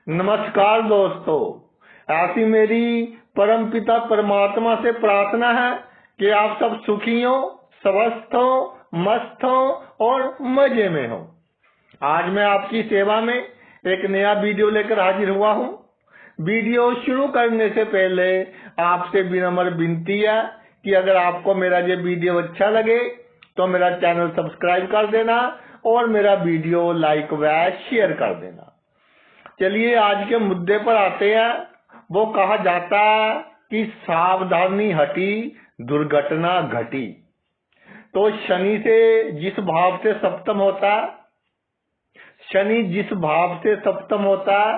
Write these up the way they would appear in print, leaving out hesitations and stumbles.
नमस्कार दोस्तों, ऐसी मेरी परमपिता परमात्मा से प्रार्थना है कि आप सब सुखी हो, स्वस्थ हो, मस्त हो और मजे में हो। आज मैं आपकी सेवा में एक नया वीडियो लेकर हाजिर हुआ हूँ। वीडियो शुरू करने से पहले आपसे विनम्र विनती है कि अगर आपको मेरा ये वीडियो अच्छा लगे तो मेरा चैनल सब्सक्राइब कर देना और मेरा वीडियो लाइक व शेयर कर देना। चलिए आज के मुद्दे पर आते हैं। वो कहा जाता है कि सावधानी हटी दुर्घटना घटी। तो शनि से जिस भाव से सप्तम होता है, शनि जिस भाव से सप्तम होता है,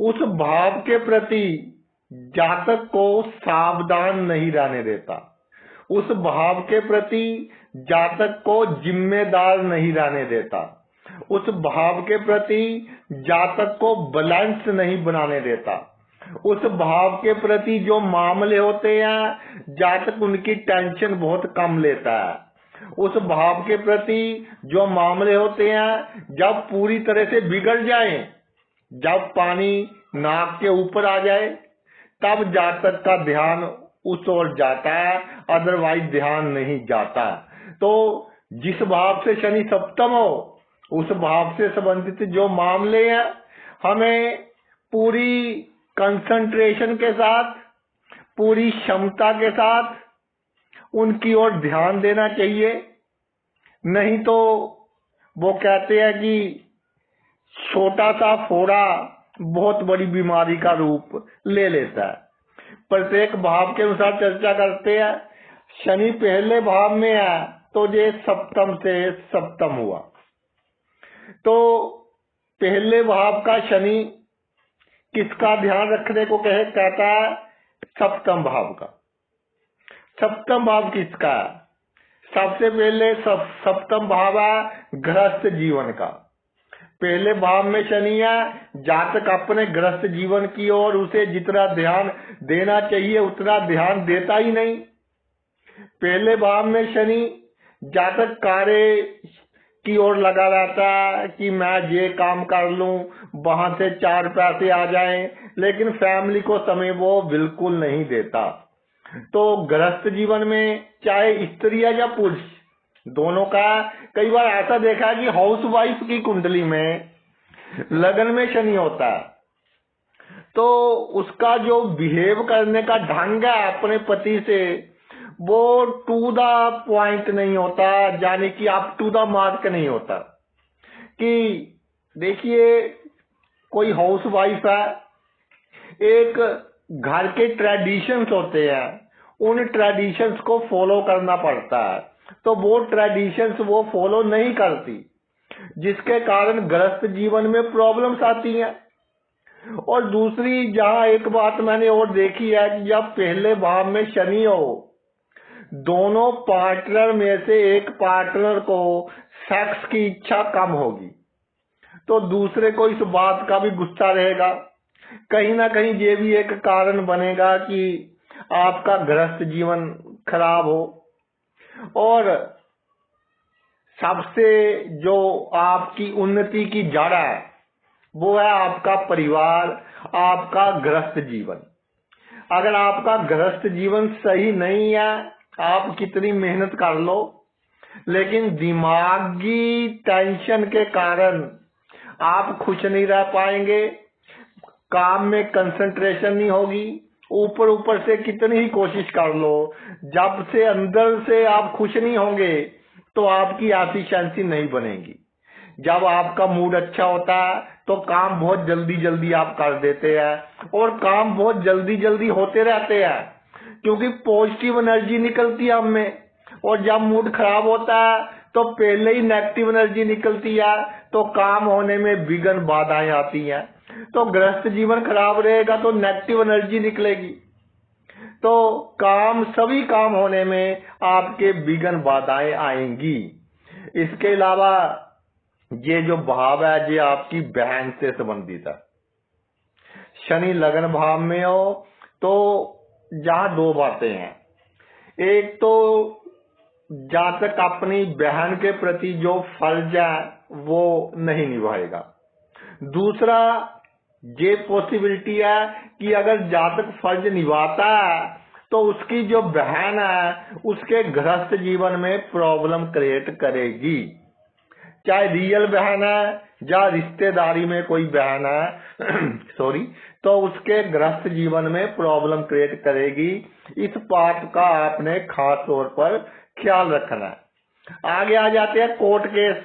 उस भाव के प्रति जातक को सावधान नहीं रहने देता। उस भाव के प्रति जातक को जिम्मेदार नहीं रहने देता। उस भाव के प्रति जातक को बैलेंस नहीं बनाने देता। उस भाव के प्रति जो मामले होते हैं, जातक उनकी टेंशन बहुत कम लेता है। उस भाव के प्रति जो मामले होते हैं, जब पूरी तरह से बिगड़ जाए, जब पानी नाक के ऊपर आ जाए, तब जातक का ध्यान उस ओर जाता है, अदरवाइज ध्यान नहीं जाता। तो जिस भाव से शनि सप्तम हो, उस भाव से संबंधित जो मामले हैं, हमें पूरी कंसंट्रेशन के साथ, पूरी क्षमता के साथ उनकी ओर ध्यान देना चाहिए। नहीं तो वो कहते हैं कि छोटा सा फोड़ा बहुत बड़ी बीमारी का रूप ले लेता है। प्रत्येक भाव के अनुसार चर्चा करते हैं। शनि पहले भाव में है तो ये सप्तम से सप्तम हुआ। तो पहले भाव का शनि किसका ध्यान रखने को कहता है? सप्तम भाव का। सप्तम भाव किसका है? सबसे पहले सप्तम भाव है गृहस्थ जीवन का। पहले भाव में शनि है, जातक अपने गृहस्थ जीवन की ओर उसे जितना ध्यान देना चाहिए उतना ध्यान देता ही नहीं। पहले भाव में शनि जातक कार्य की ओर लगा रहता है कि मैं ये काम कर लूं, वहां से 4 पैसे आ जाएं, लेकिन फैमिली को समय वो बिल्कुल नहीं देता। तो गृहस्थ जीवन में चाहे स्त्री या पुरुष, दोनों का कई बार ऐसा देखा है कि हाउस वाइफ की कुंडली में लगन में शनि होता है, तो उसका जो बिहेव करने का ढंग है अपने पति से, वो टू द पॉइंट नहीं होता, यानी कि अप टू द मार्क नहीं होता। कि देखिए, कोई हाउस वाइफ है, एक घर के ट्रेडिशंस होते हैं, उन ट्रेडिशंस को फॉलो करना पड़ता है, तो वो ट्रेडिशंस वो फॉलो नहीं करती, जिसके कारण गृहस्थ जीवन में प्रॉब्लम्स आती हैं। और दूसरी जहां एक बात मैंने और देखी है कि जब पहले भाव में शनि हो, दोनों पार्टनर में से एक पार्टनर को सेक्स की इच्छा कम होगी, तो दूसरे को इस बात का भी गुस्सा रहेगा। कहीं ना कहीं ये भी एक कारण बनेगा कि आपका गृहस्थ जीवन खराब हो। और सबसे जो आपकी उन्नति की जड़ है, वो है आपका परिवार, आपका गृहस्थ जीवन। अगर आपका गृहस्थ जीवन सही नहीं है, आप कितनी मेहनत कर लो, लेकिन दिमागी टेंशन के कारण आप खुश नहीं रह पाएंगे, काम में कंसंट्रेशन नहीं होगी। ऊपर ऊपर से कितनी ही कोशिश कर लो, जब से अंदर से आप खुश नहीं होंगे तो आपकी एफिशिएंसी नहीं बनेगी। जब आपका मूड अच्छा होता है तो काम बहुत जल्दी जल्दी आप कर देते हैं, और काम बहुत जल्दी जल्दी होते रहते हैं, क्योंकि पॉजिटिव एनर्जी निकलती है हम में। और जब मूड खराब होता है तो पहले ही नेगेटिव एनर्जी निकलती है, तो काम होने में विघ्न बाधाएं आती हैं। तो गृहस्थ जीवन खराब रहेगा तो नेगेटिव एनर्जी निकलेगी, तो काम, सभी काम होने में आपके विघ्न बाधाएं आएंगी। इसके अलावा ये जो भाव है, ये आपकी बहन से संबंधित है। शनि लगन भाव में हो तो जहां दो बातें हैं, एक तो जातक अपनी बहन के प्रति जो फर्ज है वो नहीं निभाएगा। दूसरा, ये पॉसिबिलिटी है कि अगर जातक फर्ज निभाता है तो उसकी जो बहन है उसके गृहस्थ जीवन में प्रॉब्लम क्रिएट करेगी, चाहे रियल बहन है या रिश्तेदारी में कोई बहन है सॉरी, तो उसके गृहस्थ जीवन में प्रॉब्लम क्रिएट करेगी। इस बात का आपने खास तौर पर ख्याल रखना है। आगे आ जाते हैं कोर्ट केस,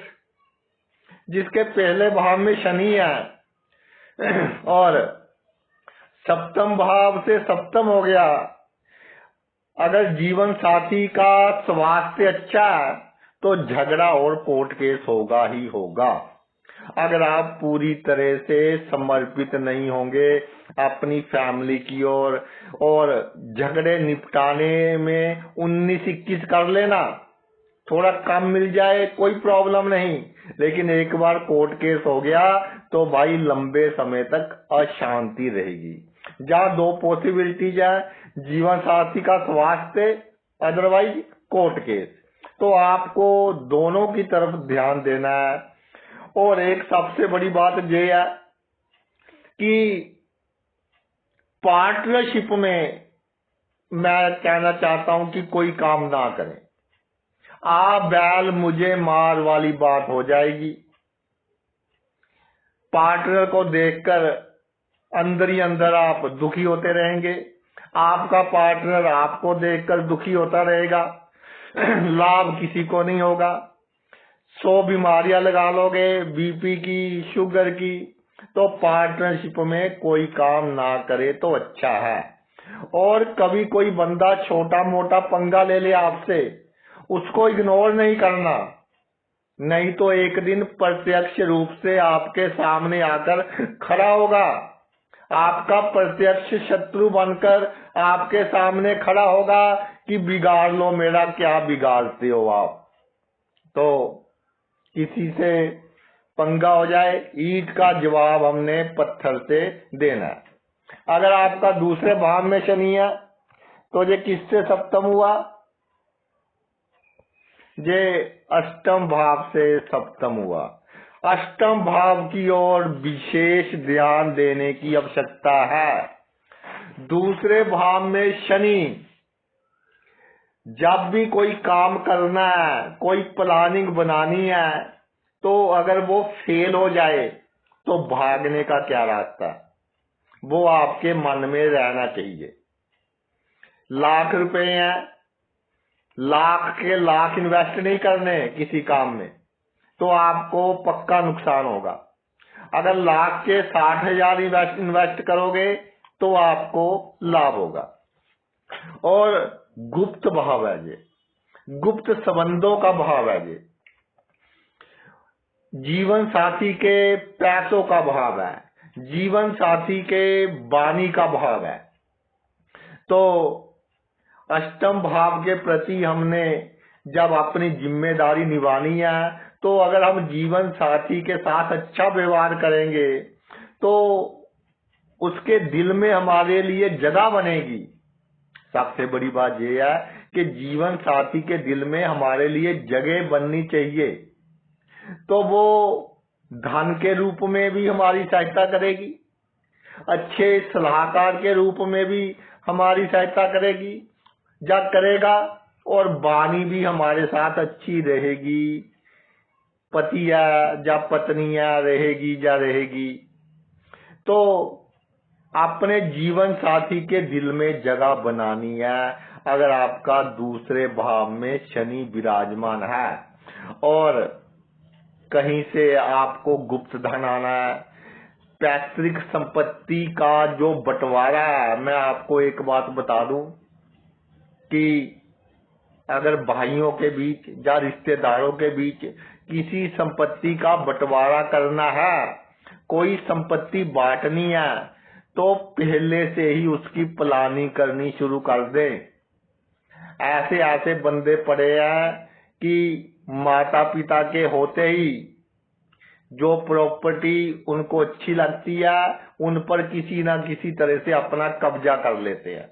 जिसके पहले भाव में शनि है और सप्तम भाव से सप्तम हो गया। अगर जीवन साथी का स्वास्थ्य अच्छा है तो झगड़ा और कोर्ट केस होगा ही होगा। अगर आप पूरी तरह से समर्पित नहीं होंगे अपनी फैमिली की ओर और झगड़े निपटाने में 19-21 कर लेना, थोड़ा कम मिल जाए कोई प्रॉब्लम नहीं, लेकिन एक बार कोर्ट केस हो गया तो भाई लंबे समय तक अशांति रहेगी। जहाँ दो पॉसिबिलिटीज है, जीवन साथी का स्वास्थ्य अदरवाइज कोर्ट केस, तो आपको दोनों की तरफ ध्यान देना है। और एक सबसे बड़ी बात यह है कि पार्टनरशिप में मैं कहना चाहता हूं कि कोई काम ना करें। आप बैल मुझे मार वाली बात हो जाएगी। पार्टनर को देखकर अंदर ही अंदर आप दुखी होते रहेंगे, आपका पार्टनर आपको देखकर दुखी होता रहेगा, लाभ किसी को नहीं होगा। 100 बीमारियां लगा लोगे, बीपी की, शुगर की, तो पार्टनरशिप में कोई काम ना करे तो अच्छा है। और कभी कोई बंदा छोटा मोटा पंगा ले ले आपसे, उसको इग्नोर नहीं करना, नहीं तो एक दिन प्रत्यक्ष रूप से आपके सामने आकर खड़ा होगा, आपका प्रत्यक्ष शत्रु बनकर आपके सामने खड़ा होगा कि बिगाड़ लो मेरा, क्या बिगाड़ते हो आप। तो किसी से पंगा हो जाए, ईंट का जवाब हमने पत्थर से देना है। अगर आपका दूसरे भाव में शनि है तो ये किससे सप्तम हुआ? ये अष्टम भाव से सप्तम हुआ। अष्टम भाव की ओर विशेष ध्यान देने की आवश्यकता है। दूसरे भाव में शनि, जब भी कोई काम करना है, कोई प्लानिंग बनानी है, तो अगर वो फेल हो जाए तो भागने का क्या रास्ता, वो आपके मन में रहना चाहिए। लाख रुपए हैं, लाख के लाख इन्वेस्ट नहीं करने किसी काम में, तो आपको पक्का नुकसान होगा। अगर लाख के 60,000 इन्वेस्ट करोगे तो आपको लाभ होगा। और गुप्त भाव है ये, गुप्त संबंधों का भाव है ये, जीवन साथी के पैसों का भाव है, जीवन साथी के वाणी का भाव है। तो अष्टम भाव के प्रति हमने जब अपनी जिम्मेदारी निभानी है, तो अगर हम जीवन साथी के साथ अच्छा व्यवहार करेंगे तो उसके दिल में हमारे लिए जगह बनेगी। सबसे बड़ी बात यह है कि जीवन साथी के दिल में हमारे लिए जगह बननी चाहिए, तो वो धन के रूप में भी हमारी सहायता करेगी, अच्छे सलाहकार के रूप में भी हमारी सहायता करेगी या करेगा, और वाणी भी हमारे साथ अच्छी रहेगी, पतिया या पत्नियां रहेगी या रहेगी। तो अपने जीवन साथी के दिल में जगह बनानी है। अगर आपका दूसरे भाव में शनि विराजमान है और कहीं से आपको गुप्त धन आना है, पैतृक संपत्ति का जो बंटवारा है, मैं आपको एक बात बता दूं कि अगर भाइयों के बीच या रिश्तेदारों के बीच किसी संपत्ति का बंटवारा करना है, कोई संपत्ति बांटनी है, तो पहले से ही उसकी प्लानिंग करनी शुरू कर दे। ऐसे ऐसे बंदे पड़े हैं कि माता पिता के होते ही जो प्रॉपर्टी उनको अच्छी लगती है उन पर किसी ना किसी तरह से अपना कब्जा कर लेते हैं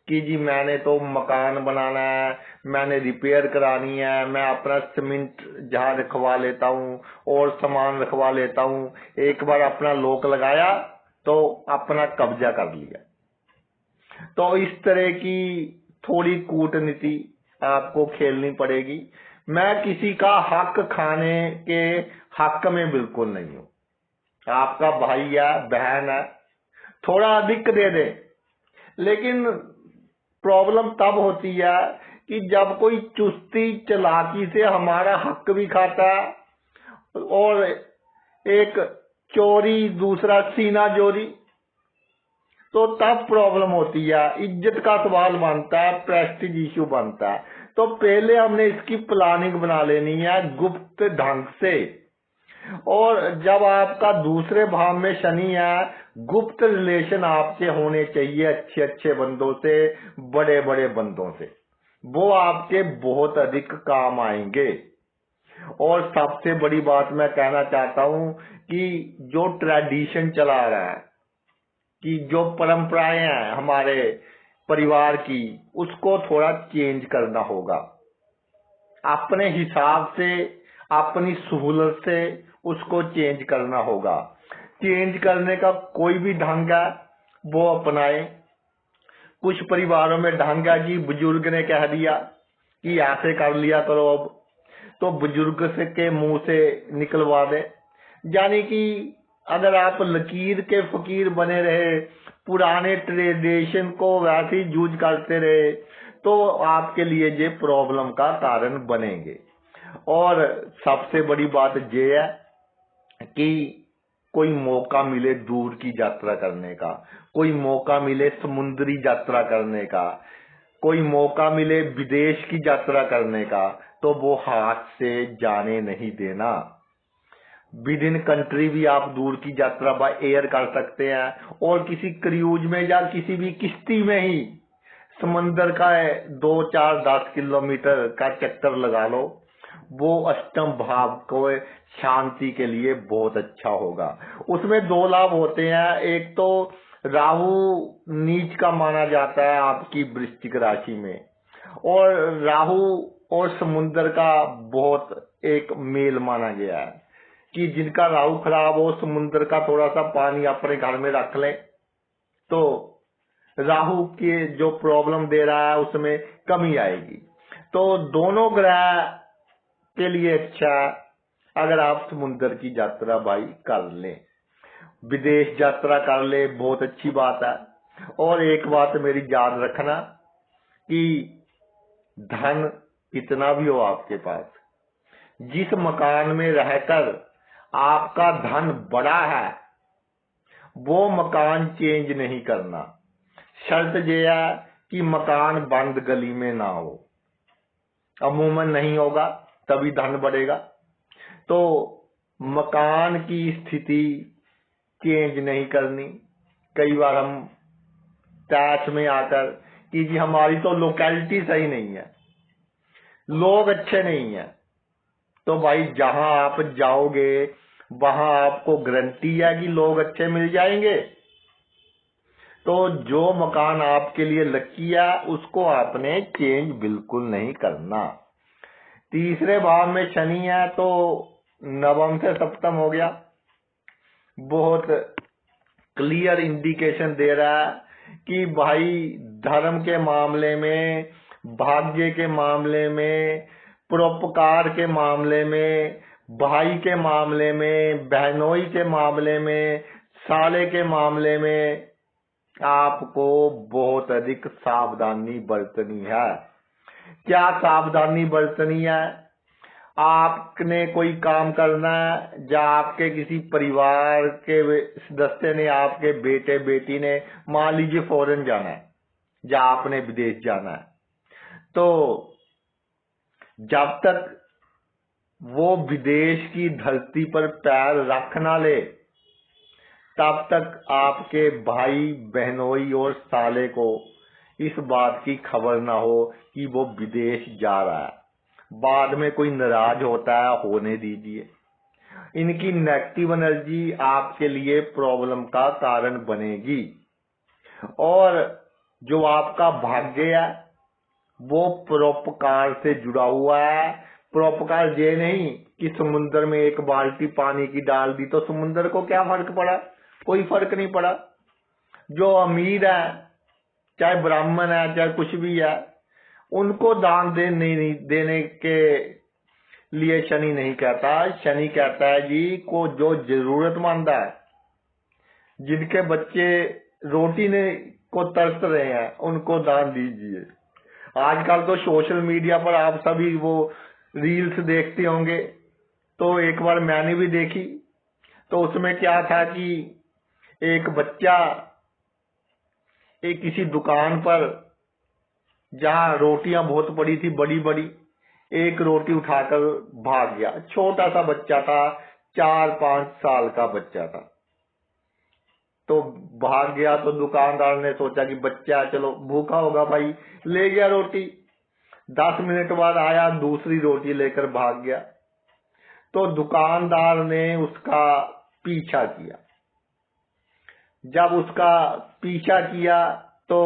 कि जी मैंने तो मकान बनाना है, मैंने रिपेयर करानी है, मैं अपना सीमेंट जहां रखवा लेता हूँ और सामान रखवा लेता हूँ। एक बार अपना लॉक लगाया तो अपना कब्जा कर लिया। तो इस तरह की थोड़ी कूटनीति आपको खेलनी पड़ेगी। मैं किसी का हक खाने के हक में बिल्कुल नहीं हूं। आपका भाई है, बहन है, थोड़ा अधिक दे दे, लेकिन प्रॉब्लम तब होती है कि जब कोई चुस्ती चालाकी से हमारा हक भी खाता है और एक चोरी, दूसरा सीना जोरी, तो तब प्रॉब्लम होती है, इज्जत का सवाल बनता है, प्रेस्टीज इश्यू बनता है। तो पहले हमने इसकी प्लानिंग बना लेनी है गुप्त ढंग से। और जब आपका दूसरे भाव में शनि है, गुप्त रिलेशन आपके होने चाहिए अच्छे अच्छे बंदों से, बड़े बड़े बंदों से, वो आपके बहुत अधिक काम आएंगे। और सबसे बड़ी बात मैं कहना चाहता हूं कि जो ट्रेडिशन चला रहा है, कि जो परंपराएं हैं हमारे परिवार की, उसको थोड़ा चेंज करना होगा। अपने हिसाब से, अपनी सहूलत से उसको चेंज करना होगा। चेंज करने का कोई भी ढंग है वो अपनाए। कुछ परिवारों में ढंग है जी, बुजुर्ग ने कह दिया कि ऐसे कर लिया करो, अब तो बुजुर्ग से के मुंह से निकलवा दे। यानी कि अगर आप लकीर के फकीर बने रहे, पुराने ट्रेडिशन को वैसे ही यूज करते रहे, तो आपके लिए ये प्रॉब्लम का कारण बनेंगे। और सबसे बड़ी बात ये है कि कोई मौका मिले दूर की यात्रा करने का, कोई मौका मिले समुद्री यात्रा करने का, कोई मौका मिले विदेश की यात्रा करने का, तो वो हाथ से जाने नहीं देना। विद इन कंट्री भी आप दूर की यात्रा बाय एयर कर सकते हैं, और किसी क्रूज में या किसी भी किश्ती में ही समंदर का 2, 4, 10 किलोमीटर का चक्कर लगा लो। वो अष्टम भाव को शांति के लिए बहुत अच्छा होगा। उसमें 2 लाभ होते हैं। एक तो राहु नीच का माना जाता है आपकी वृश्चिक राशि में, और राहु और समुद्र का बहुत एक मेल माना गया है कि जिनका राहु खराब हो, समुद्र का थोड़ा सा पानी अपने घर में रख लें, तो राहु के जो प्रॉब्लम दे रहा है उसमें कमी आएगी। तो दोनों ग्रह के लिए अच्छा अगर आप समुद्र की यात्रा भाई कर लें, विदेश यात्रा कर ले, बहुत अच्छी बात है। और एक बात मेरी याद रखना कि धन कितना भी हो आपके पास, जिस मकान में रहकर आपका धन बड़ा है वो मकान चेंज नहीं करना। शर्त यह है कि मकान बंद गली में ना हो, अमूमन नहीं होगा तभी धन बढ़ेगा। तो मकान की स्थिति चेंज नहीं करनी। कई बार हम टैच में आकर कि जी हमारी तो लोकेलिटी सही नहीं है, लोग अच्छे नहीं है, तो भाई जहां आप जाओगे वहां आपको गारंटी है कि लोग अच्छे मिल जाएंगे। तो जो मकान आपके लिए लकी है उसको आपने चेंज बिल्कुल नहीं करना। तीसरे भाव में शनि है तो नवम से सप्तम हो गया, बहुत क्लियर इंडिकेशन दे रहा है कि भाई धर्म के मामले में, भाग्य के मामले में, परोपकार के मामले में, भाई के मामले में, बहनोई के मामले में, साले के मामले में आपको बहुत अधिक सावधानी बरतनी है। क्या सावधानी बरतनी है? आपने कोई काम करना है या आपके किसी परिवार के सदस्य ने, आपके बेटे बेटी ने मान लीजिए फॉरेन जाना है या आपने विदेश जाना है, तो जब तक वो विदेश की धरती पर पैर रख ना ले तब तक आपके भाई बहनोई और साले को इस बात की खबर ना हो कि वो विदेश जा रहा है। बाद में कोई नाराज होता है, होने दीजिए। इनकी नेगेटिव एनर्जी आपके लिए प्रॉब्लम का कारण बनेगी। और जो आपका भाग्य है वो परोपकार से जुड़ा हुआ है। परोपकार ये नहीं कि समुद्र में एक बाल्टी पानी की डाल दी तो समुद्र को क्या फर्क पड़ा, कोई फर्क नहीं पड़ा। जो अमीर है, चाहे ब्राह्मण है, चाहे कुछ भी है, उनको दान देने के लिए शनि नहीं कहता। शनि कहता है जी को जो जरूरतमंद है, जिनके बच्चे रोटी ने को तरस रहे हैं, उनको दान दीजिए। आजकल तो सोशल मीडिया पर आप सभी वो रील्स देखते होंगे, तो एक बार मैंने भी देखी। तो उसमें क्या था कि एक बच्चा एक किसी दुकान पर, जहां रोटियां बहुत पड़ी थी, बड़ी बड़ी, एक रोटी उठाकर भाग गया। छोटा सा बच्चा था, 4-5 साल का बच्चा था। तो भाग गया तो दुकानदार ने सोचा कि बच्चा चलो भूखा होगा भाई, ले गया रोटी। 10 मिनट बाद आया, दूसरी रोटी लेकर भाग गया। तो दुकानदार ने उसका पीछा किया। जब उसका पीछा किया तो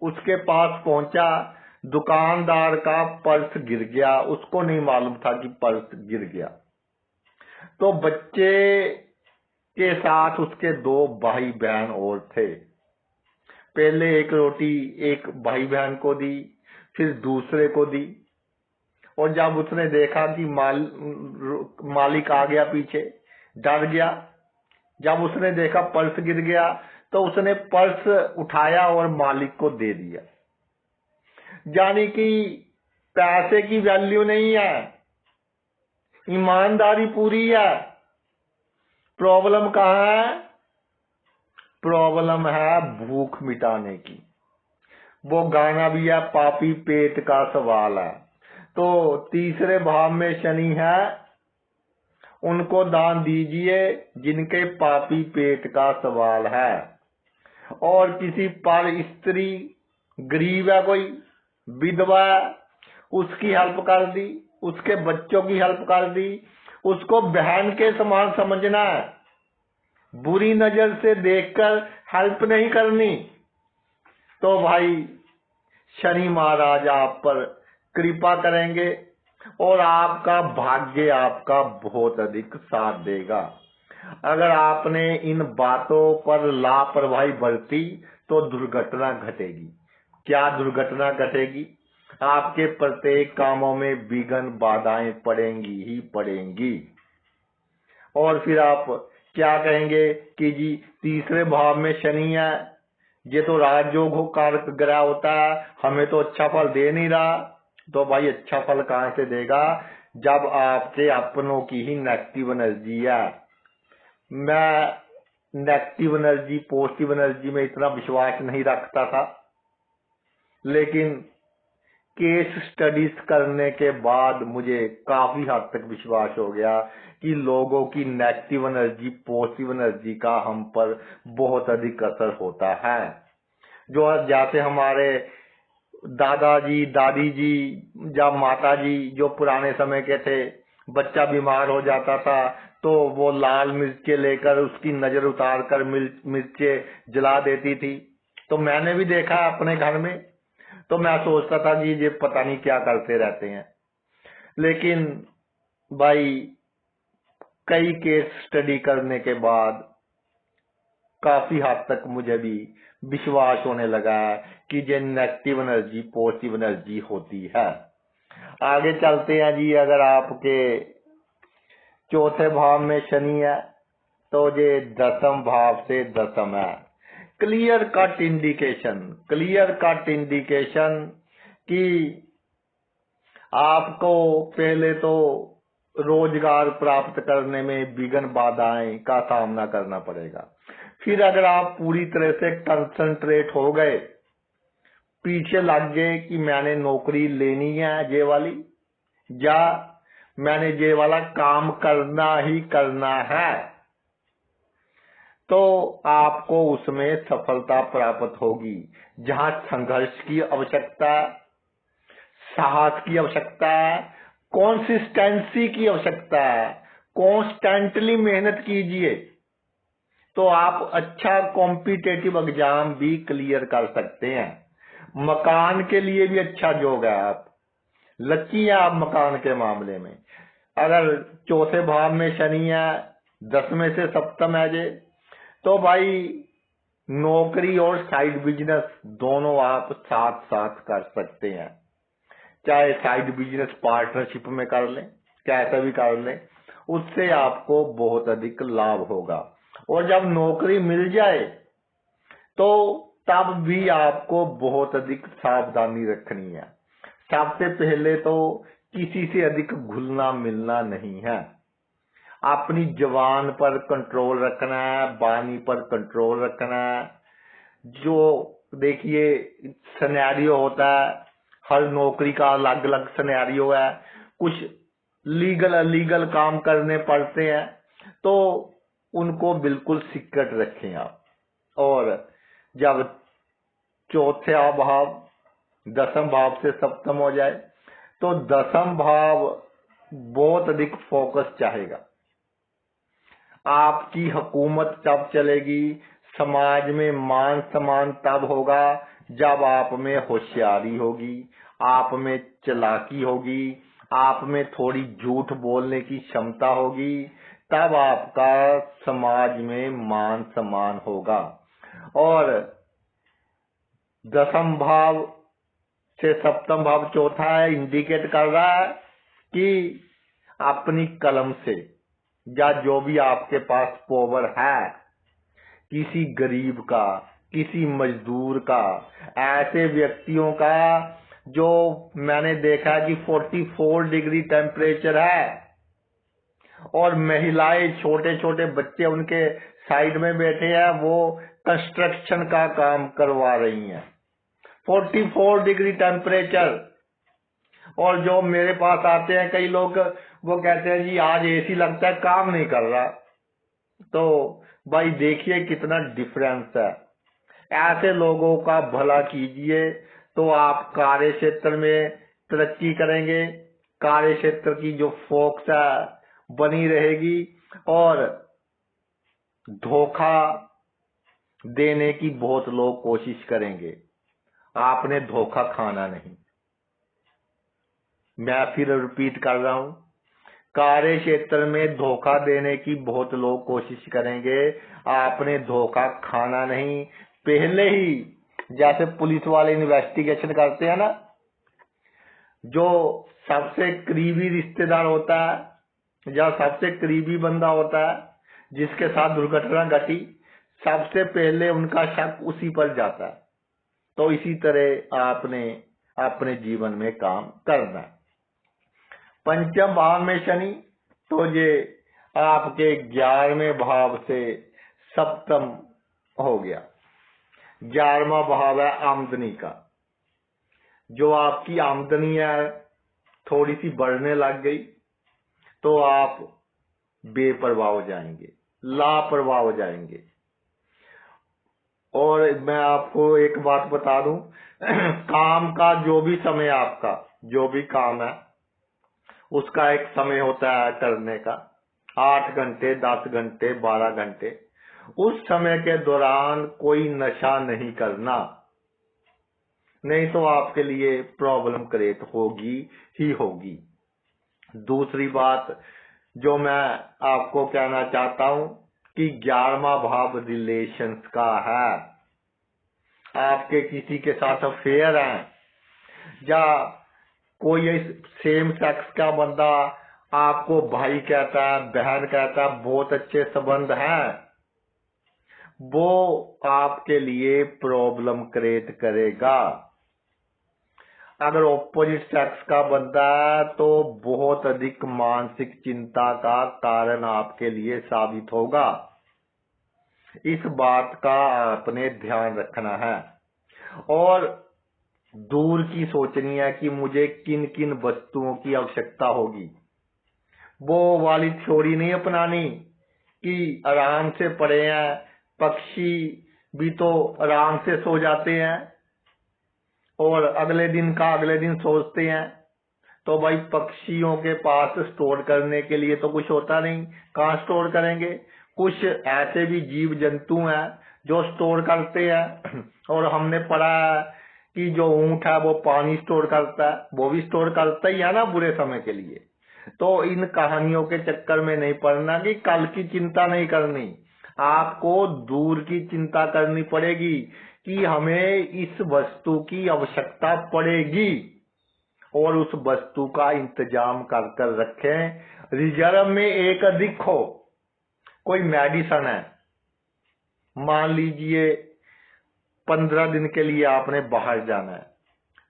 उसके पास पहुंचा, दुकानदार का पर्स गिर गया। उसको नहीं मालूम था कि पर्स गिर गया। तो बच्चे के साथ उसके 2 भाई बहन और थे। पहले एक रोटी एक भाई बहन को दी, फिर दूसरे को दी। और जब उसने देखा कि मालिक आ गया पीछे, डर गया। जब उसने देखा पर्स गिर गया, तो उसने पर्स उठाया और मालिक को दे दिया। यानी कि पैसे की वैल्यू नहीं है, ईमानदारी पूरी है। प्रॉब्लम कहाँ है? प्रॉब्लम है भूख मिटाने की। वो गाना भी है, पापी पेट का सवाल है। तो तीसरे भाव में शनि है, उनको दान दीजिए जिनके पापी पेट का सवाल है। और किसी पर स्त्री गरीब है, कोई विधवा है, उसकी हेल्प कर दी, उसके बच्चों की हेल्प कर दी, उसको बहन के समान समझना है। बुरी नजर से देखकर हेल्प नहीं करनी। तो भाई शनि महाराज आप पर कृपा करेंगे और आपका भाग्य आपका बहुत अधिक साथ देगा। अगर आपने इन बातों पर लापरवाही बरती तो दुर्घटना घटेगी। क्या दुर्घटना घटेगी? आपके प्रत्येक कामों में विघ्न बाधाएं पड़ेंगी ही पड़ेंगी। और फिर आप क्या कहेंगे कि जी तीसरे भाव में शनि है, ये तो राजयोग हो कारक ग्रह होता है, हमें तो अच्छा फल दे नहीं रहा। तो भाई अच्छा फल कहां से देगा जब आपके अपनों की ही नेगेटिव एनर्जी है। मैं नेगेटिव एनर्जी पॉजिटिव एनर्जी में इतना विश्वास नहीं रखता था, लेकिन केस स्टडीज करने के बाद मुझे काफी हद तक विश्वास हो गया कि लोगों की नेगेटिव एनर्जी पॉजिटिव एनर्जी का हम पर बहुत अधिक असर होता है। जो जैसे हमारे दादाजी दादी जी या माता जी जो पुराने समय के थे, बच्चा बीमार हो जाता था तो वो लाल मिर्चे लेकर उसकी नजर उतार कर मिर्चे जला देती थी। तो मैंने भी देखा अपने घर में। तो मैं सोचता था कि ये पता नहीं क्या करते रहते हैं। लेकिन भाई कई केस स्टडी करने के बाद काफी हद तक मुझे भी विश्वास होने लगा कि ये नेगेटिव एनर्जी पॉजिटिव एनर्जी होती है। आगे चलते हैं जी। अगर आपके चौथे भाव में शनि है तो ये 10वें भाव से 10th है। क्लियर कट इंडिकेशन कि आपको पहले तो रोजगार प्राप्त करने में विघ्न बाधाएं का सामना करना पड़ेगा। फिर अगर आप पूरी तरह से कंसंट्रेट हो गए, पीछे लग गए कि मैंने नौकरी लेनी है ये वाली, या मैंने ये वाला काम करना ही करना है, तो आपको उसमें सफलता प्राप्त होगी। जहां संघर्ष की आवश्यकता, साहस की आवश्यकता है, कंसिस्टेंसी की आवश्यकता है, कॉन्स्टेंटली मेहनत कीजिए तो आप अच्छा कॉम्पिटेटिव एग्जाम भी क्लियर कर सकते हैं। मकान के लिए भी अच्छा योग है, आप लकी हैं आप मकान के मामले में। अगर चौथे भाव में शनि है, 10वें से 7th है जे, तो भाई नौकरी और साइड बिजनेस दोनों आप साथ साथ कर सकते हैं। चाहे साइड बिजनेस पार्टनरशिप में कर लें, कैसे भी कर लें, उससे आपको बहुत अधिक लाभ होगा। और जब नौकरी मिल जाए तो तब भी आपको बहुत अधिक सावधानी रखनी है। सबसे पहले तो किसी से अधिक घुलना मिलना नहीं है। अपनी जबान पर कंट्रोल रखना है, वाणी पर कंट्रोल रखना है। जो देखिए सिनेरियो होता है, हर नौकरी का अलग अलग सिनेरियो है। कुछ लीगल अलीगल काम करने पड़ते हैं, तो उनको बिल्कुल सीक्रेट रखें आप। और जब चौथा भाव दसम भाव से सप्तम हो जाए तो दसम भाव बहुत अधिक फोकस चाहेगा। आपकी हुकूमत तब चलेगी, समाज में मान सम्मान तब होगा जब आप में होशियारी होगी, आप में चालाकी होगी, आप में थोड़ी झूठ बोलने की क्षमता होगी, तब आपका समाज में मान सम्मान होगा। और दसम भाव से सप्तम भाव चौथा है, इंडिकेट कर रहा है कि अपनी कलम से या जो भी आपके पास पावर है, किसी गरीब का, किसी मजदूर का, ऐसे व्यक्तियों का जो मैंने देखा कि 44 डिग्री टेम्परेचर है और महिलाएं, छोटे छोटे बच्चे उनके साइड में बैठे हैं, वो कंस्ट्रक्शन का काम करवा रही हैं। 44 डिग्री टेम्परेचर। और जो मेरे पास आते हैं कई लोग, वो कहते हैं जी आज एसी लगता है, काम नहीं कर रहा। तो भाई देखिए कितना डिफरेंस है। ऐसे लोगों का भला कीजिए तो आप कार्य क्षेत्र में तरक्की करेंगे, कार्य क्षेत्र की जो फोकस है बनी रहेगी और धोखा देने की बहुत लोग कोशिश करेंगे। आपने धोखा खाना नहीं। मैं फिर रिपीट कर रहा हूं, कार्य क्षेत्र में धोखा देने की बहुत लोग कोशिश करेंगे, आपने धोखा खाना नहीं। पहले ही जैसे पुलिस वाले इन्वेस्टिगेशन करते हैं ना, जो सबसे करीबी रिश्तेदार होता है या सबसे करीबी बंदा होता है जिसके साथ दुर्घटना घटी, सबसे पहले उनका शक उसी पर जाता है। तो इसी तरह आपने अपने जीवन में काम करना है। पंचम भाव में शनि, तो ये आपके 11वें भाव से सप्तम हो गया। 11वां भाव है आमदनी का। जो आपकी आमदनी है थोड़ी सी बढ़ने लग गई तो आप बेपरवाह हो जाएंगे, लापरवाह हो जाएंगे। और मैं आपको एक बात बता दूं, काम का जो भी समय, आपका जो भी काम है उसका एक समय होता है करने का, 8 घंटे, 10 घंटे, 12 घंटे। उस समय के दौरान कोई नशा नहीं करना, नहीं तो आपके लिए प्रॉब्लम क्रिएट होगी ही होगी। दूसरी बात जो मैं आपको कहना चाहता हूं कि 11वां भाव रिलेशंस का है। आपके किसी के साथ अफेयर है या कोई सेम सेक्स का बंदा आपको भाई कहता है, बहन कहता है, बहुत अच्छे संबंध हैं, वो आपके लिए प्रॉब्लम क्रिएट करेगा। अगर ऑपोजिट सेक्स का बंदा है तो बहुत अधिक मानसिक चिंता का कारण आपके लिए साबित होगा। इस बात का आपने ध्यान रखना है और दूर की सोचनी है कि मुझे किन किन वस्तुओं की आवश्यकता होगी। वो वाली थ्योरी नहीं अपनानी कि आराम से पड़े हैं, पक्षी भी तो आराम से सो जाते हैं और अगले दिन का अगले दिन सोचते हैं। तो भाई पक्षियों के पास स्टोर करने के लिए तो कुछ होता नहीं, कहाँ स्टोर करेंगे। कुछ ऐसे भी जीव जंतु हैं जो स्टोर करते हैं और हमने पढ़ा है कि जो ऊंट है वो पानी स्टोर करता है, वो भी स्टोर करता ही है ना बुरे समय के लिए। तो इन कहानियों के चक्कर में नहीं पड़ना कि कल की चिंता नहीं करनी। आपको दूर की चिंता करनी पड़ेगी कि हमें इस वस्तु की आवश्यकता पड़ेगी और उस वस्तु का इंतजाम कर कर रखें। रिजर्व में एक अधिक हो। कोई मेडिसिन है, मान लीजिए 15 दिन के लिए आपने बाहर जाना है,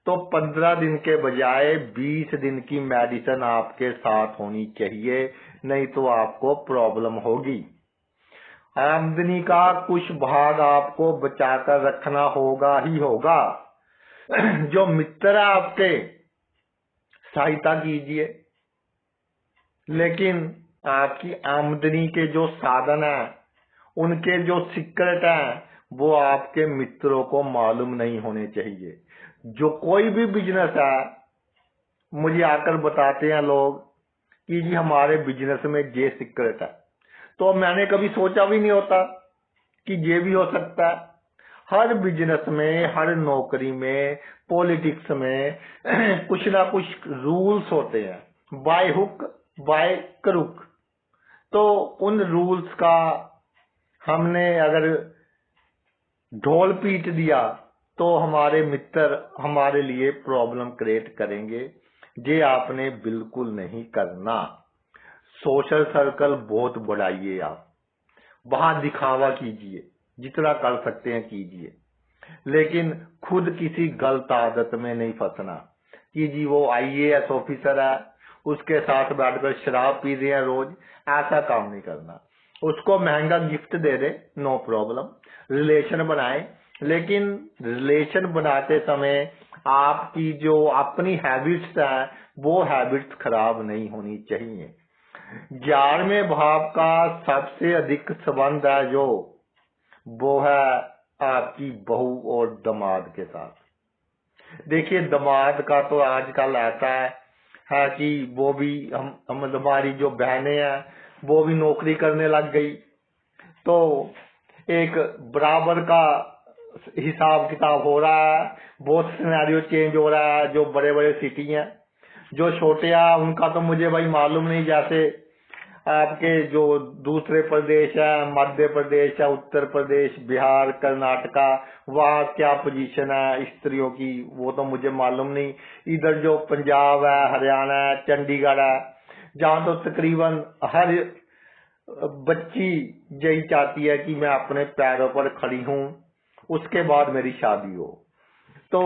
तो 15 दिन के बजाय 20 दिन की मेडिसिन आपके साथ होनी चाहिए, नहीं तो आपको प्रॉब्लम होगी। आमदनी का कुछ भाग आपको बचाकर रखना होगा ही होगा। जो मित्र है आपके, सहायता कीजिए, लेकिन आपकी आमदनी के जो साधन है, उनके जो सीक्रेट है, वो आपके मित्रों को मालूम नहीं होने चाहिए। जो कोई भी बिजनेस है, मुझे आकर बताते हैं लोग कि जी हमारे बिजनेस में ये सीक्रेट है, तो मैंने कभी सोचा भी नहीं होता कि ये भी हो सकता है। हर बिजनेस में, हर नौकरी में, पॉलिटिक्स में कुछ ना कुछ रूल्स होते हैं, बाय हुक बाय क्रुक। तो उन रूल्स का हमने अगर ढोल पीट दिया तो हमारे मित्र हमारे लिए प्रॉब्लम क्रिएट करेंगे। ये आपने बिल्कुल नहीं करना। सोशल सर्कल बहुत बढ़ाइए, आप वहां दिखावा कीजिए, जितना कर सकते हैं कीजिए, लेकिन खुद किसी गलत आदत में नहीं फंसना कि जी वो IAS ऑफिसर है, उसके साथ बैठकर शराब पी रहे हैं रोज। ऐसा काम नहीं करना। उसको महंगा गिफ्ट दे दे, नो प्रॉब्लम, रिलेशन बनाए, लेकिन रिलेशन बनाते समय आपकी जो अपनी हैबिट्स है, वो हैबिट्स खराब नहीं होनी चाहिए। 11वें भाव का सबसे अधिक संबंध है जो, वो है आपकी बहू और दामाद के साथ। देखिए, दामाद का तो आजकल ऐसा है कि वो भी हम हमारी जो बहनें हैं, वो भी नौकरी करने लग गई, तो एक बराबर का हिसाब किताब हो रहा है। बहुत सिनेरियो चेंज हो रहा है। जो बड़े बड़े सिटी हैं, जो छोटे हैं, उनका तो मुझे भाई मालूम नहीं। जैसे आपके जो दूसरे प्रदेश है, मध्य प्रदेश है, उत्तर प्रदेश, बिहार, कर्नाटका, वहाँ क्या पोजीशन है स्त्रियों की, वो तो मुझे मालूम नहीं। इधर जो पंजाब है, हरियाणा है, चंडीगढ़ है, जहाँ तो तकरीबन हर बच्ची यही चाहती है कि मैं अपने पैरों पर खड़ी हूँ, उसके बाद मेरी शादी हो। तो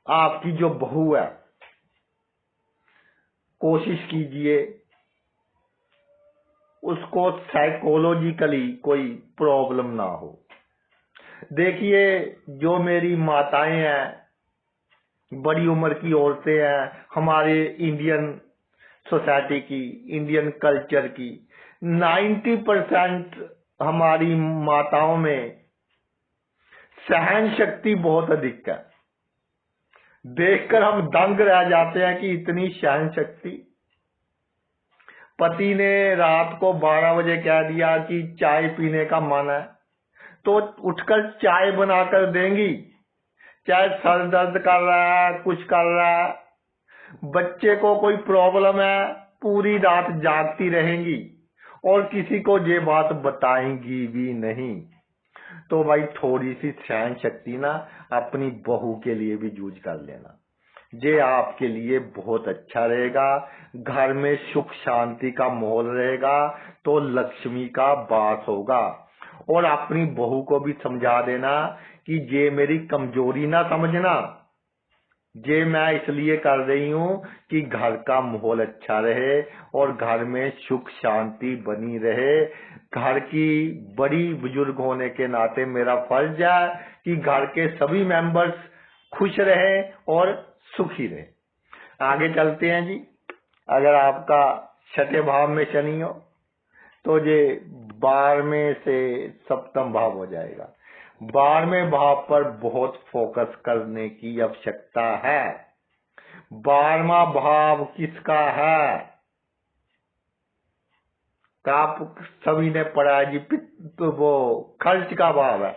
आपकी जो बहू है, कोशिश कीजिए उसको साइकोलॉजिकली कोई प्रॉब्लम ना हो। देखिए, जो मेरी माताएं हैं, बड़ी उम्र की औरतें हैं, हमारे इंडियन सोसाइटी की, इंडियन कल्चर की 90% हमारी माताओं में सहन शक्ति बहुत अधिक है। देखकर हम दंग रह जाते हैं कि इतनी सहन शक्ति। पति ने रात को 12 बजे कह दिया कि चाय पीने का मन है, तो उठकर चाय बनाकर देंगी, चाहे सर दर्द कर रहा है, कुछ कर रहा है। बच्चे को कोई प्रॉब्लम है, पूरी रात जागती रहेंगी और किसी को ये बात बताएंगी भी नहीं। तो भाई थोड़ी सी सहन शक्ति ना अपनी बहू के लिए भी यूज कर लेना, ये आपके लिए बहुत अच्छा रहेगा। घर में सुख शांति का माहौल रहेगा, तो लक्ष्मी का वास होगा। और अपनी बहू को भी समझा देना कि ये मेरी कमजोरी ना समझना, ये मैं इसलिए कर रही हूँ कि घर का माहौल अच्छा रहे और घर में सुख शांति बनी रहे। घर की बड़ी बुजुर्ग होने के नाते मेरा फर्ज है कि घर के सभी मेंबर्स खुश रहे और सुखी रहे। आगे चलते हैं जी। अगर आपका 6ठे भाव में शनि हो तो ये 12वें से 7वां भाव हो जाएगा। 12वें भाव पर बहुत फोकस करने की आवश्यकता है। 12वां भाव किसका है? तो आप सभी ने पढ़ा जी, तो वो खर्च का भाव है।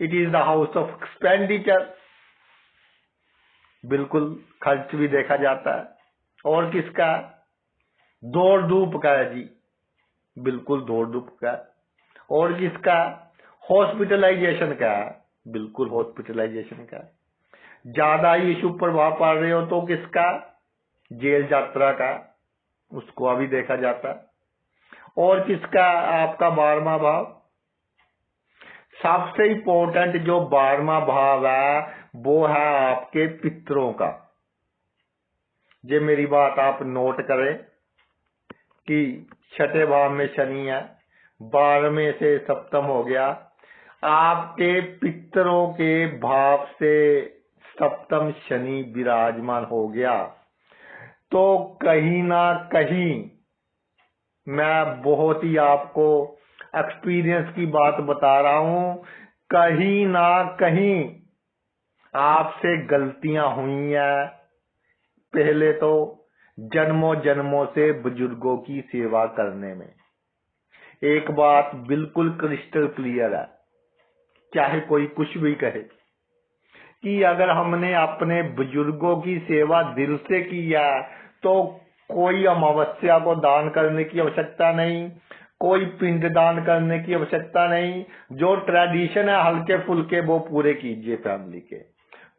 It is the house of expenditure. बिल्कुल खर्च भी देखा जाता है। और किसका? दौड़ धूप का है जी। बिल्कुल दौड़ धूप का। और किसका? हॉस्पिटलाइजेशन का, बिल्कुल हॉस्पिटलाइजेशन का। ज्यादा ही इशू प्रभाव पड़ रहे हो तो किसका? जेल यात्रा का, उसको अभी देखा जाता। और किसका? आपका 12वां भाव। सबसे इम्पोर्टेंट जो 12वां भाव है वो है आपके पितरों का। ये मेरी बात आप नोट करें कि 6ठे भाव में शनि है, 12वें से सप्तम हो गया, आपके पितरों के भाव से सप्तम शनि विराजमान हो गया। तो कहीं ना कहीं मैं बहुत ही आपको एक्सपीरियंस की बात बता रहा हूं, कहीं ना कहीं आपसे गलतियां हुई हैं। पहले तो जन्मों जन्मों से बुजुर्गों की सेवा करने में। एक बात बिल्कुल क्रिस्टल क्लियर है, चाहे कोई कुछ भी कहे, कि अगर हमने अपने बुजुर्गों की सेवा दिल से की है तो कोई अमावस्या को दान करने की आवश्यकता नहीं, कोई पिंड दान करने की आवश्यकता नहीं। जो ट्रेडिशन है हल्के फुल्के वो पूरे कीजिए फैमिली के,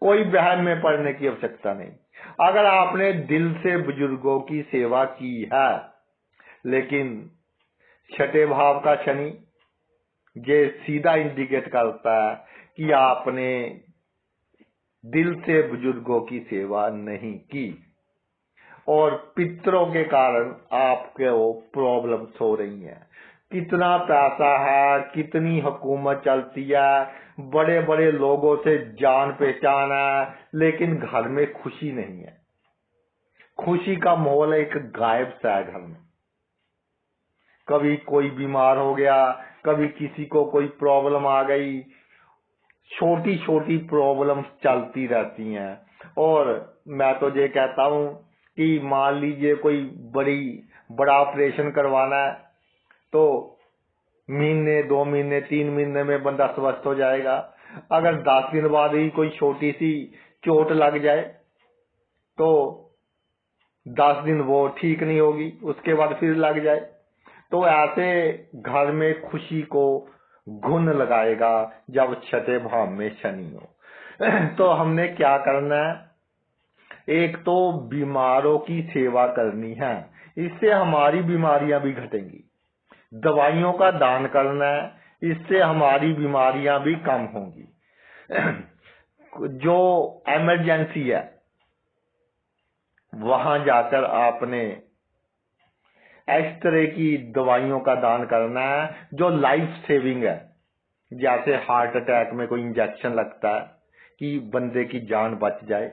कोई बहन में पड़ने की आवश्यकता नहीं। अगर आपने दिल से बुजुर्गों की सेवा की है, लेकिन 6ठे भाव का शनि ये सीधा इंडिकेट करता है कि आपने दिल से बुजुर्गों की सेवा नहीं की और पितरों के कारण आपके वो प्रॉब्लम्स हो रही हैं। कितना पैसा है, कितनी हुकूमत चलती है, बड़े बड़े लोगों से जान पहचान है, लेकिन घर में खुशी नहीं है। खुशी का माहौल एक गायब सा है घर में। कभी कोई बीमार हो गया, कभी किसी को कोई प्रॉब्लम आ गई, छोटी छोटी प्रॉब्लम्स चलती रहती हैं। और मैं तो ये कहता हूं कि मान लीजिए कोई बड़ा ऑपरेशन करवाना है तो महीने, 2 महीने, 3 महीने में बंदा स्वस्थ हो जाएगा। अगर 10 दिन बाद ही कोई छोटी सी चोट लग जाए तो 10 दिन वो ठीक नहीं होगी, उसके बाद फिर लग जाए। तो ऐसे घर में खुशी को घुन लगाएगा जब 6ठे भाव में शनि हो। तो हमने क्या करना है? एक तो बीमारों की सेवा करनी है, इससे हमारी बीमारियां भी घटेंगी। दवाइयों का दान करना है, इससे हमारी बीमारियां भी कम होंगी। जो इमरजेंसी है वहां जाकर आपने इस तरह की दवाइयों का दान करना है जो लाइफ सेविंग है। जैसे हार्ट अटैक में कोई इंजेक्शन लगता है कि बंदे की जान बच जाए,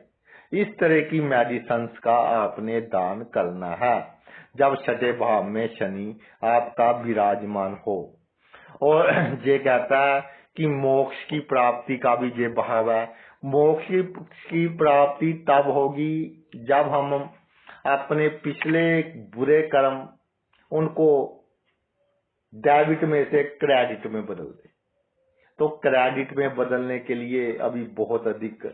इस तरह की मेडिसिन्स का आपने दान करना है जब 6ठे भाव में शनि आपका विराजमान हो। और ये कहता है कि मोक्ष की प्राप्ति का भी ये भाव है। मोक्ष की प्राप्ति तब होगी जब हम अपने पिछले बुरे कर्म उनको डेबिट में से क्रेडिट में बदल दें। तो क्रेडिट में बदलने के लिए अभी बहुत अधिक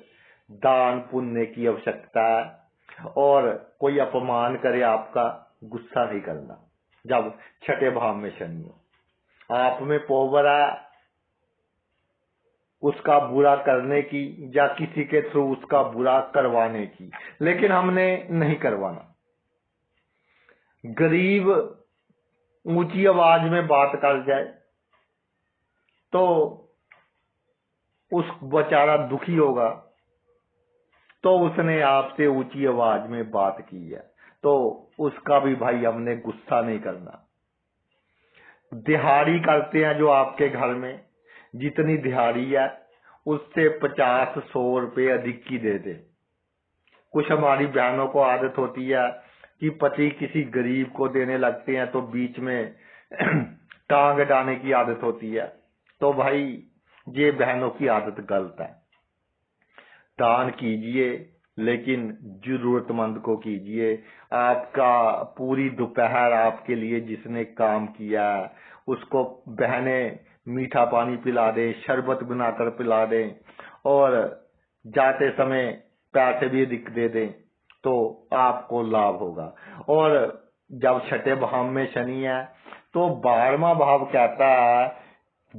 दान पुण्य की आवश्यकता है। और कोई अपमान करे आपका, गुस्सा नहीं करना जब 6ठे भाव में शनि हो। आप में पावर है उसका बुरा करने की या किसी के थ्रू उसका बुरा करवाने की, लेकिन हमने नहीं करवाना। गरीब ऊंची आवाज में बात कर जाए तो उस बेचारा दुखी होगा, तो उसने आपसे ऊंची आवाज में बात की है तो उसका भी भाई हमने गुस्सा नहीं करना। दिहाड़ी करते हैं जो आपके घर में, जितनी दिहाड़ी है उससे 50-100 रुपए अधिक की दे दे। कुछ हमारी बहनों को आदत होती है कि पति किसी गरीब को देने लगते हैं तो बीच में टांग अड़ाने की आदत होती है। तो भाई ये बहनों की आदत गलत है। दान कीजिए लेकिन जरूरतमंद को कीजिए। आपका पूरी दोपहर आपके लिए जिसने काम किया उसको बहनें मीठा पानी पिला दें, शरबत बनाकर पिला दें और जाते समय पैसे भी अधिक दे दें तो आपको लाभ होगा। और जब 6ठे भाव में शनि है तो 12वां भाव कहता है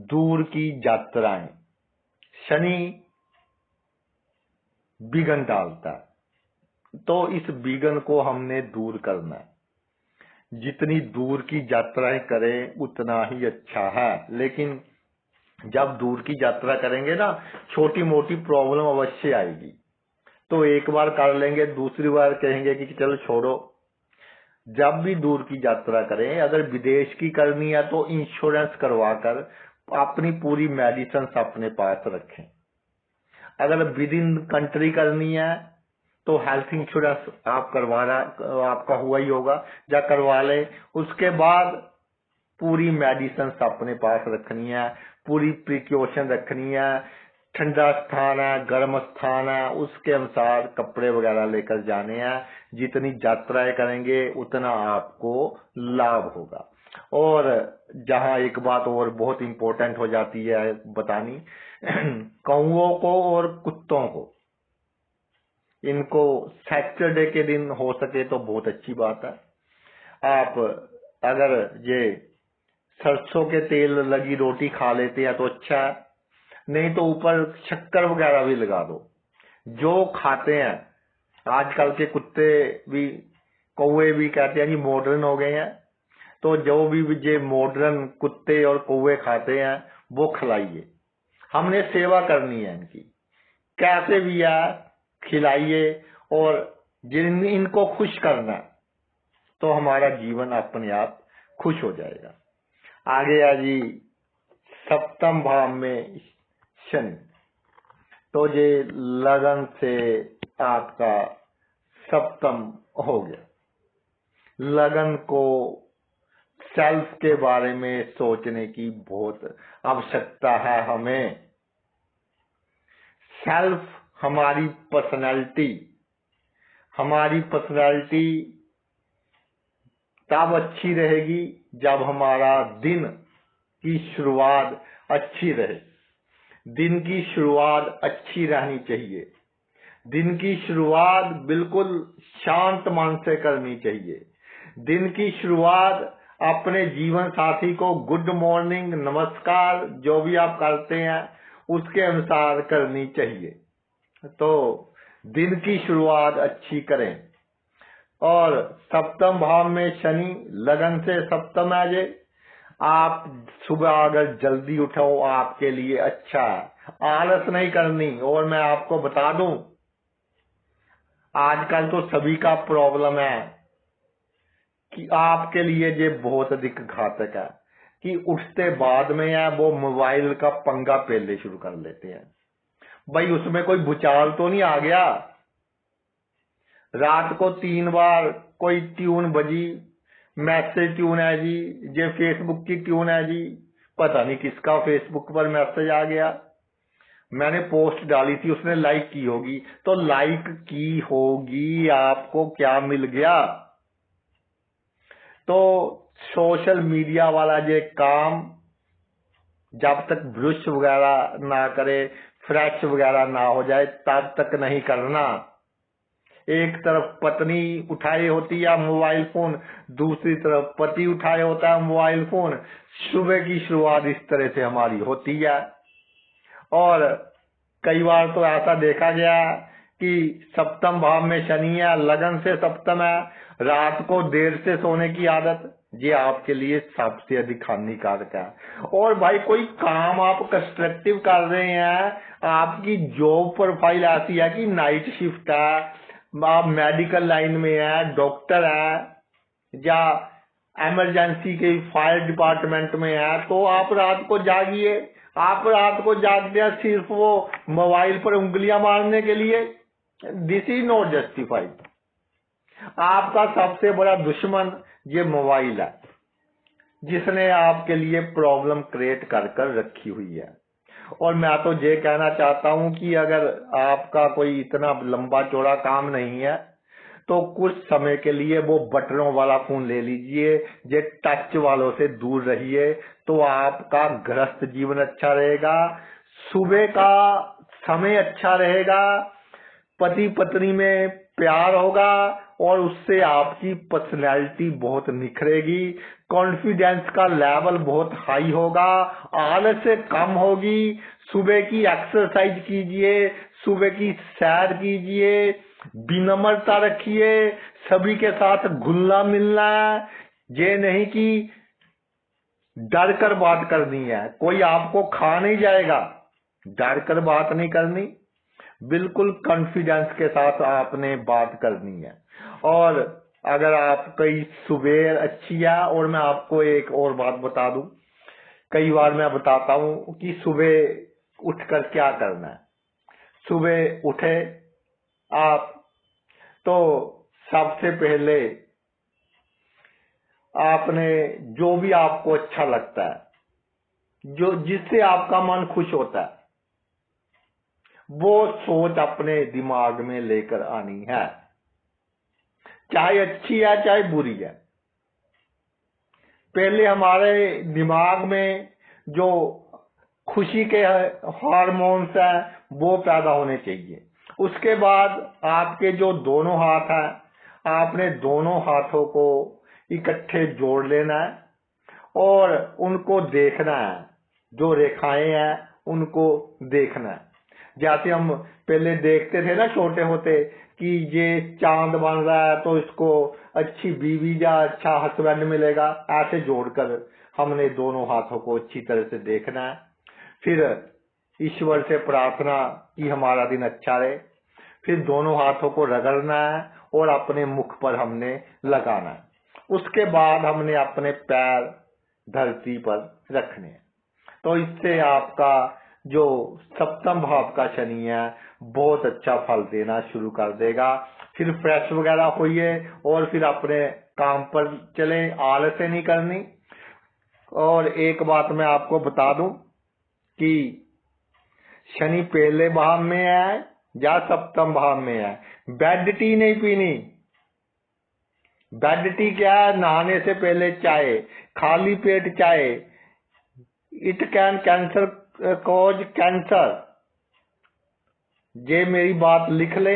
दूर की यात्राएं। शनि विघ्न डालता है, तो इस विघ्न को हमने दूर करना है। जितनी दूर की यात्राएं करें उतना ही अच्छा है, लेकिन जब दूर की यात्रा करेंगे ना, छोटी मोटी प्रॉब्लम अवश्य आएगी। तो एक बार कर लेंगे, दूसरी बार कहेंगे कि चलो छोड़ो। जब भी दूर की यात्रा करें, अगर विदेश की करनी है तो इंश्योरेंस करवा कर अपनी पूरी मेडिसिन अपने पास रखें। अगर विद इन कंट्री करनी है तो हेल्थ इंश्योरेंस आप करवाना, आपका हुआ ही होगा, या करवा ले। उसके बाद पूरी मेडिसिन अपने पास रखनी है, पूरी प्रिकॉशन रखनी है। ठंडा स्थान है, गर्म स्थान है, उसके अनुसार कपड़े वगैरह लेकर जाने हैं। जितनी यात्राएं करेंगे उतना आपको लाभ होगा। और जहां एक बात और बहुत इंपॉर्टेंट हो जाती है बतानी, कौओं को और कुत्तों को, इनको सैटरडे के दिन हो सके तो बहुत अच्छी बात है। आप अगर ये सरसों के तेल लगी रोटी खा लेते हैं तो अच्छा है, नहीं तो ऊपर शक्कर वगैरह भी लगा दो। जो खाते हैं, आजकल के कुत्ते भी कौवे भी कहते हैं कि मॉडर्न हो गए हैं, तो जो भी ये मॉडर्न कुत्ते और कौवे खाते हैं वो खिलाइए। हमने सेवा करनी है इनकी, कैसे भी है खिलाइए, और जिन इनको खुश करना है तो हमारा जीवन अपने आप खुश हो जाएगा। आगे आ जी सप्तम भाव में शनि, तो ये लगन से आपका सप्तम हो गया। लगन को सेल्फ के बारे में सोचने की बहुत आवश्यकता है हमें। सेल्फ हमारी पर्सनैलिटी तब अच्छी रहेगी जब हमारा दिन की शुरुआत अच्छी रहे। दिन की शुरुआत अच्छी रहनी चाहिए। दिन की शुरुआत बिल्कुल शांत मन से करनी चाहिए। दिन की शुरुआत अपने जीवन साथी को गुड मॉर्निंग, नमस्कार, जो भी आप करते हैं उसके अनुसार करनी चाहिए। तो दिन की शुरुआत अच्छी करें। और सप्तम भाव में शनि लगन से सप्तम है जे, आप सुबह अगर जल्दी उठो आपके लिए अच्छा है, आलस नहीं करनी। और मैं आपको बता दूं, आजकल तो सभी का प्रॉब्लम है कि आपके लिए ये बहुत अधिक घातक है कि उठते बाद में है वो मोबाइल का पंगा पहले शुरू कर लेते हैं। भाई उसमें कोई भूचाल तो नहीं आ गया? रात को 3 बार कोई ट्यून बजी, मैसेज ट्यून है जी, ये फेसबुक की ट्यून है जी, पता नहीं किसका फेसबुक पर मैसेज आ गया। मैंने पोस्ट डाली थी, उसने लाइक की होगी, तो लाइक की होगी, आपको क्या मिल गया? तो सोशल मीडिया वाला ये काम जब तक ब्रश वगैरह ना करे, फ्रेश वगैरह ना हो जाए, तब तक नहीं करना। एक तरफ पत्नी उठाए होती है मोबाइल फोन, दूसरी तरफ पति उठाए होता है मोबाइल फोन। सुबह की शुरुआत इस तरह से हमारी होती है। और कई बार तो ऐसा देखा गया कि सप्तम भाव में शनि है, लगन से सप्तम है, रात को देर से सोने की आदत, ये आपके लिए सबसे अधिक हानिकारक है। और भाई कोई काम आप कंस्ट्रक्टिव कर रहे हैं, आपकी जॉब प्रोफाइल ऐसी है कि नाइट शिफ्ट है, आप मेडिकल लाइन में है, डॉक्टर है, या इमरजेंसी के फायर डिपार्टमेंट में है, तो आप रात को जागिए। आप रात को जागते हैं सिर्फ वो मोबाइल पर उंगलियां मारने के लिए। This is not justified. आपका सबसे बड़ा दुश्मन ये मोबाइल है, जिसने आपके लिए प्रॉब्लम क्रिएट कर कर रखी हुई है। और मैं तो ये कहना चाहता हूं कि अगर आपका कोई इतना लंबा चौड़ा काम नहीं है तो कुछ समय के लिए वो बटनों वाला फोन ले लीजिए, ये टच वालों से दूर रहिए, तो आपका गृहस्थ जीवन अच्छा रहेगा, सुबह का समय अच्छा रहेगा, पति पत्नी में प्यार होगा, और उससे आपकी पर्सनैलिटी बहुत निखरेगी। कॉन्फिडेंस का लेवल बहुत हाई होगा, आलस से कम होगी। सुबह की एक्सरसाइज कीजिए, सुबह की सैर कीजिए, विनम्रता रखिए, सभी के साथ घुलना मिलना है। ये नहीं कि डर कर बात करनी है, कोई आपको खा नहीं जाएगा, डर कर बात नहीं करनी, बिल्कुल कॉन्फिडेंस के साथ आपने बात करनी है। और अगर आपकी सुबह अच्छी है, और मैं आपको एक और बात बता दूं, कई बार मैं बताता हूं कि सुबह उठकर क्या करना है। सुबह उठे आप तो सबसे पहले आपने जो भी आपको अच्छा लगता है, जो जिससे आपका मन खुश होता है, वो सोच अपने दिमाग में लेकर आनी है, चाहे अच्छी है चाहे बुरी है। पहले हमारे दिमाग में जो खुशी के हार्मोन्स हैं वो पैदा होने चाहिए। उसके बाद आपके जो दोनों हाथ हैं, आपने दोनों हाथों को इकट्ठे जोड़ लेना है और उनको देखना है, जो रेखाएं हैं उनको देखना है। जैसे हम पहले देखते थे ना छोटे होते कि ये चांद बन रहा है तो इसको अच्छी बीवी या अच्छा हस्बैंड मिलेगा, ऐसे जोड़कर हमने दोनों हाथों को अच्छी तरह से देखना है। फिर ईश्वर से प्रार्थना कि हमारा दिन अच्छा रहे। फिर दोनों हाथों को रगड़ना है और अपने मुख पर हमने लगाना है। उसके बाद हमने अपने पैर धरती पर रखने हैं। तो इससे आपका जो सप्तम भाव का शनि है बहुत अच्छा फल देना शुरू कर देगा। फिर फ्रेश वगैरह होइए और फिर अपने काम पर चले, आलस नहीं करनी। और एक बात मैं आपको बता दूं कि शनि पहले भाव में है या सप्तम भाव में है, बेड टी नहीं पीनी। बेड टी क्या है? नहाने से पहले चाय, खाली पेट चाय, it can cancer cause cancer. ये मेरी बात लिख ले,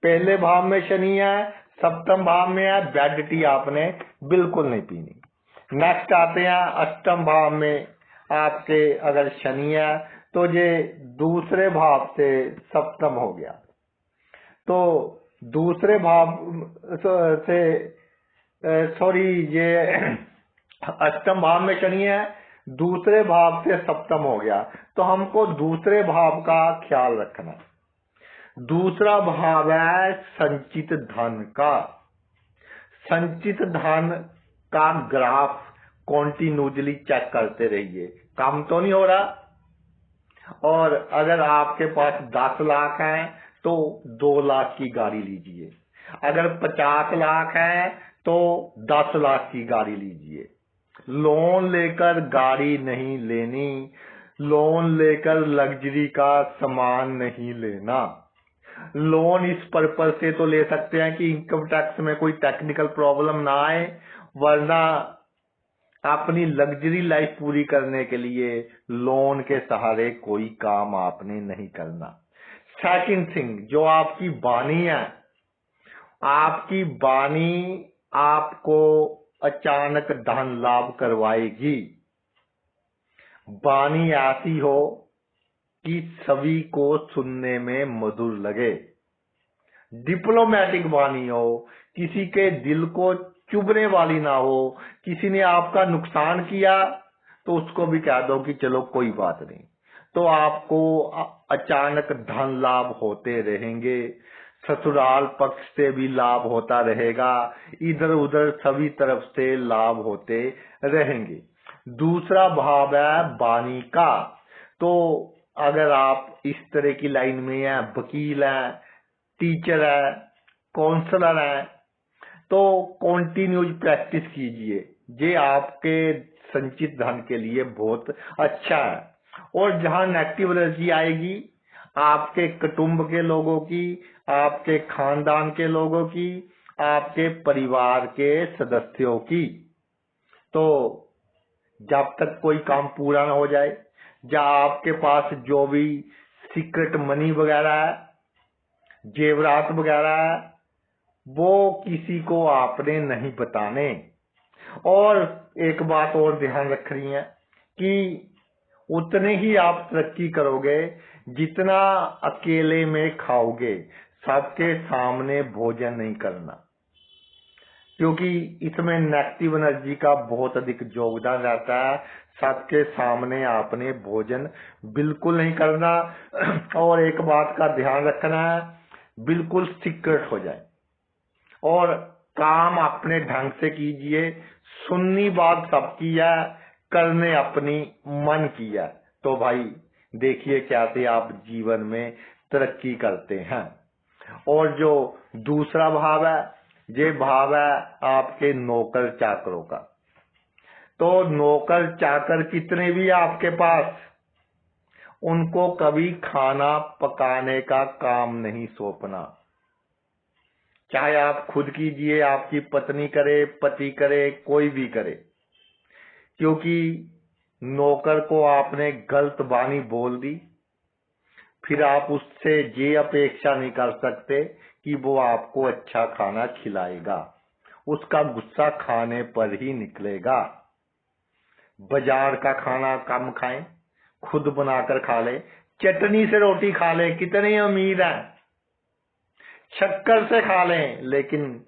पहले भाव में शनि है, सप्तम भाव में है, बेड टी आपने बिल्कुल नहीं पीनी। नेक्स्ट आते हैं अष्टम भाव में। आपके अगर शनि है तो ये दूसरे भाव से सप्तम हो गया, तो दूसरे भाव से सॉरी ये अष्टम भाव में शनि है, दूसरे भाव से सप्तम हो गया, तो हमको दूसरे भाव का ख्याल रखना है। दूसरा भाव है संचित धन का। संचित धन का ग्राफ कॉन्टिन्यूसली चेक करते रहिए, कम तो नहीं हो रहा। और अगर आपके पास 10 लाख है तो 2 लाख की गाड़ी लीजिए, अगर 50 लाख है तो 10 लाख की गाड़ी लीजिए। लोन लेकर गाड़ी नहीं लेनी, लोन लेकर लग्जरी का सामान नहीं लेना। लोन इस पर्पज से तो ले सकते हैं कि इनकम टैक्स में कोई टेक्निकल प्रॉब्लम ना आए, वरना अपनी लग्जरी लाइफ पूरी करने के लिए लोन के सहारे कोई काम आपने नहीं करना। सेकंड थिंग, जो आपकी वाणी है, आपकी वाणी आपको अचानक धन लाभ करवाएगी। वाणी ऐसी हो कि सभी को सुनने में मधुर लगे, डिप्लोमेटिक वाणी हो, किसी के दिल को चुभने वाली ना हो। किसी ने आपका नुकसान किया तो उसको भी कह दो कि चलो कोई बात नहीं, तो आपको अचानक धन लाभ होते रहेंगे। ससुराल पक्ष से भी लाभ होता रहेगा, इधर उधर सभी तरफ से लाभ होते रहेंगे। दूसरा भाव है वाणी का। तो अगर आप इस तरह की लाइन में हैं, वकील हैं, टीचर है, काउंसलर है, तो कंटिन्यूज प्रैक्टिस कीजिए, ये आपके संचित धन के लिए बहुत अच्छा है। और जहां नेगेटिव एनर्जी आएगी, आपके कुटुंब के लोगों की, आपके खानदान के लोगों की, आपके परिवार के सदस्यों की, तो जब तक कोई काम पूरा ना हो जाए, या आपके पास जो भी सीक्रेट मनी वगैरह है, जेवरात वगैरह है, वो किसी को आपने नहीं बताने। और एक बात और ध्यान रखनी है कि उतने ही आप तरक्की करोगे जितना अकेले में खाओगे। सबके सामने भोजन नहीं करना, क्योंकि इसमें नेगेटिव एनर्जी का बहुत अधिक योगदान रहता है। सबके सामने आपने भोजन बिल्कुल नहीं करना। और एक बात का ध्यान रखना है, बिल्कुल सीक्रेट हो जाए और काम अपने ढंग से कीजिए। सुननी बात सबकी है, करने अपनी मन की है। तो भाई देखिए कैसे आप जीवन में तरक्की करते हैं। और जो दूसरा भाव है, ये भाव है आपके नौकर चाकरों का। तो नौकर चाकर कितने भी आपके पास, उनको कभी खाना पकाने का काम नहीं सौंपना। चाहे आप खुद कीजिए, आपकी पत्नी करे, पति करे, कोई भी करे, क्योंकि नौकर को आपने गलत बानी बोल दी, फिर आप उससे ये अपेक्षा नहीं कर सकते कि वो आपको अच्छा खाना खिलाएगा। उसका गुस्सा खाने पर ही निकलेगा। बाजार का खाना कम खाएं, खुद बनाकर खा ले। चटनी से रोटी खा ले, कितने अमीर हैं। शक्कर से खा लें, लेकिन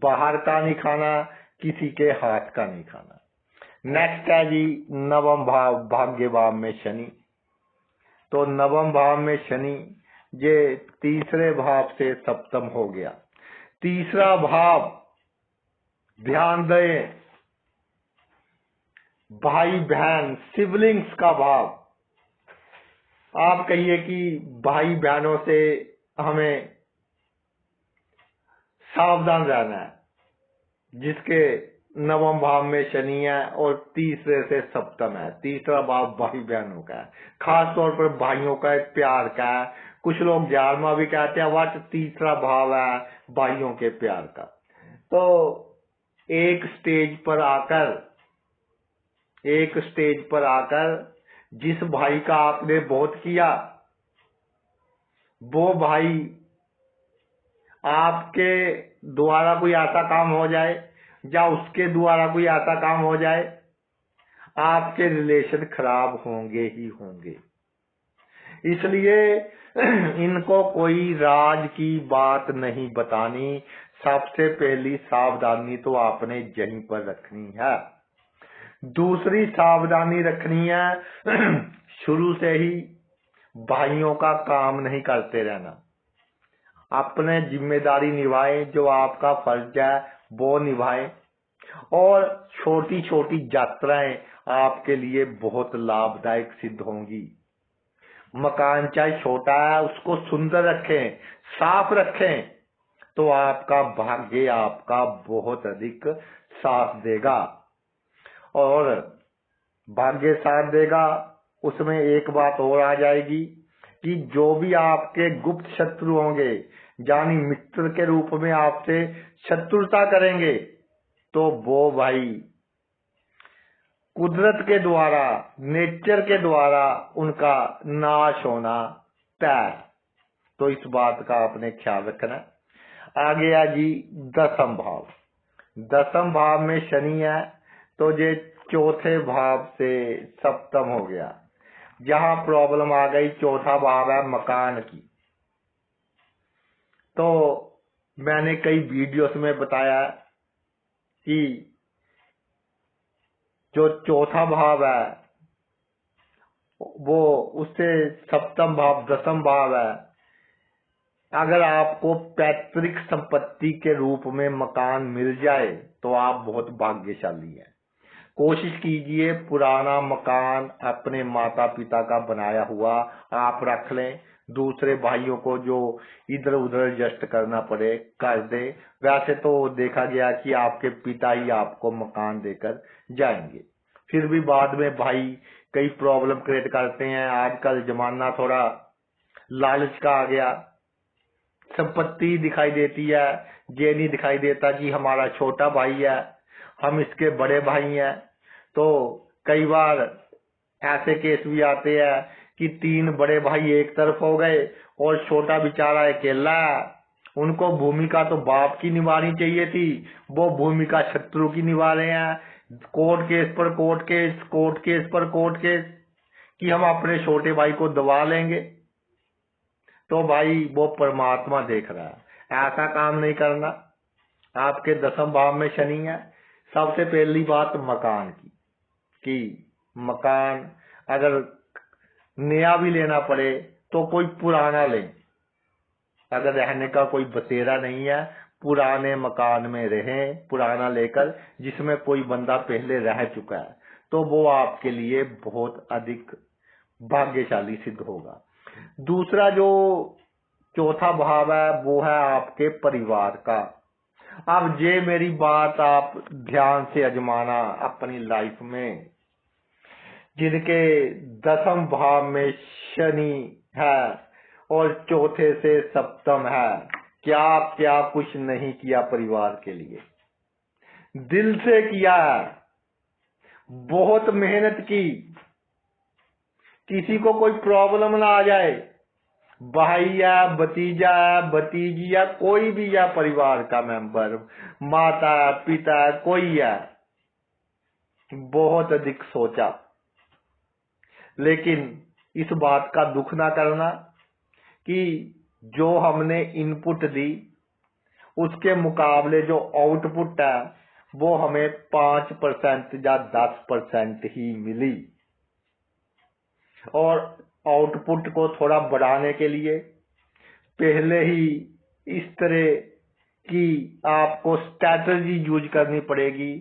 बाहर का नहीं खाना, किसी के हाथ का नहीं खाना। नेक्स्ट है जी नवम भाव, भाग्य भाव में शनि। तो नवम भाव में शनि ये तीसरे भाव से सप्तम हो गया। तीसरा भाव ध्यान दें, भाई बहन सिबलिंग्स का भाव। आप कहिए कि भाई बहनों से हमें सावधान रहना है, जिसके नवम भाव में शनि है और तीसरे से सप्तम है। तीसरा भाव भाई बहनों का है, खास तौर पर भाइयों का एक प्यार का है। कुछ लोग 11वां भी कहते हैं, वट तीसरा भाव है भाइयों के प्यार का। तो एक स्टेज पर आकर जिस भाई का आपने बहुत किया, वो भाई आपके द्वारा कोई ऐसा काम हो जाए या उसके द्वारा कोई ऐसा काम हो जाए, आपके रिलेशन खराब होंगे ही होंगे। इसलिए इनको कोई राज की बात नहीं बतानी। सबसे पहली सावधानी तो आपने यहीं पर रखनी है। दूसरी सावधानी रखनी है, शुरू से ही भाइयों का काम नहीं करते रहना। अपने जिम्मेदारी निभाएं, जो आपका फर्ज है वो निभाएं। और छोटी छोटी यात्राएं आपके लिए बहुत लाभदायक सिद्ध होंगी। मकान चाहे छोटा है, उसको सुंदर रखें, साफ रखें, तो आपका भाग्य आपका बहुत अधिक साथ देगा। और भाग्य साथ देगा, उसमें एक बात और आ जाएगी कि जो भी आपके गुप्त शत्रु होंगे, यानी मित्र के रूप में आपसे शत्रुता करेंगे, तो वो भाई कुदरत के द्वारा, नेचर के द्वारा उनका नाश होना तय। तो इस बात का आपने ख्याल रखना। आ गया जी दसम भाव। दसम भाव में शनि है, तो ये चौथे भाव से सप्तम हो गया। जहां प्रॉब्लम आ गई, चौथा भाव है मकान की। तो मैंने कई वीडियोस में बताया कि जो चौथा भाव है वो उससे सप्तम भाव दसम भाव है। अगर आपको पैतृक संपत्ति के रूप में मकान मिल जाए तो आप बहुत भाग्यशाली हैं। कोशिश कीजिए पुराना मकान अपने माता पिता का बनाया हुआ आप रख लें। दूसरे भाइयों को जो इधर उधर एडजस्ट करना पड़े कर दे। वैसे तो देखा गया कि आपके पिता ही आपको मकान देकर जाएंगे, फिर भी बाद में भाई कई प्रॉब्लम क्रिएट करते हैं। आजकल जमाना थोड़ा लालच का आ गया, संपत्ति दिखाई देती है, ये नहीं दिखाई देता कि हमारा छोटा भाई है, हम इसके बड़े भाई हैं। तो कई बार ऐसे केस भी आते हैं कि 3 बड़े भाई एक तरफ हो गए और छोटा बेचारा अकेला है, उनको भूमिका तो बाप की निभानी चाहिए थी, वो भूमिका शत्रु की निभा रहे हैं। कोर्ट केस पर कोर्ट केस, कोर्ट केस पर कोर्ट केस, कि हम अपने छोटे भाई को दबा लेंगे। तो भाई वो परमात्मा देख रहा है, ऐसा काम नहीं करना। आपके 10वें भाव में शनि है। सबसे पहली बात मकान की, कि मकान अगर नया भी लेना पड़े तो कोई पुराना ले। अगर रहने का कोई बसेरा नहीं है, पुराने मकान में रहें, पुराना लेकर, जिसमें कोई बंदा पहले रह चुका है, तो वो आपके लिए बहुत अधिक भाग्यशाली सिद्ध होगा। दूसरा जो चौथा भाव है वो है आपके परिवार का। अब ये मेरी बात आप ध्यान से आजमाना अपनी लाइफ में। जिनके 10वें भाव में शनि है और चौथे से सप्तम है, क्या क्या कुछ नहीं किया परिवार के लिए, दिल से किया है, बहुत मेहनत की। किसी को कोई प्रॉब्लम ना आ जाए, भाई या भतीजा या भतीजी या कोई भी या परिवार का मेंबर, माता पिता कोई है, बहुत अधिक सोचा। लेकिन इस बात का दुख ना करना कि जो हमने इनपुट दी उसके मुकाबले जो आउटपुट है वो हमें 5% या 10% ही मिली। और आउटपुट को थोड़ा बढ़ाने के लिए पहले ही इस तरह की आपको स्ट्रैटेजी यूज करनी पड़ेगी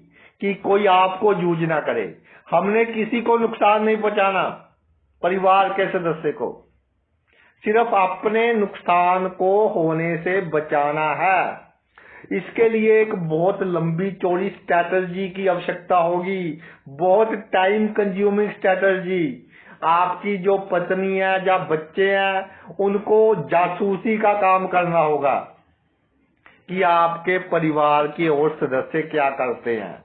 कि कोई आपको यूज ना करे। हमने किसी को नुकसान नहीं पहुंचाना, परिवार के सदस्य को, सिर्फ अपने नुकसान को होने से बचाना है। इसके लिए एक बहुत लंबी चौड़ी स्ट्रैटेजी की आवश्यकता होगी, बहुत टाइम कंज्यूमिंग स्ट्रैटेजी। आपकी जो पत्नी है या बच्चे हैं उनको जासूसी का काम करना होगा कि आपके परिवार के और सदस्य क्या करते हैं।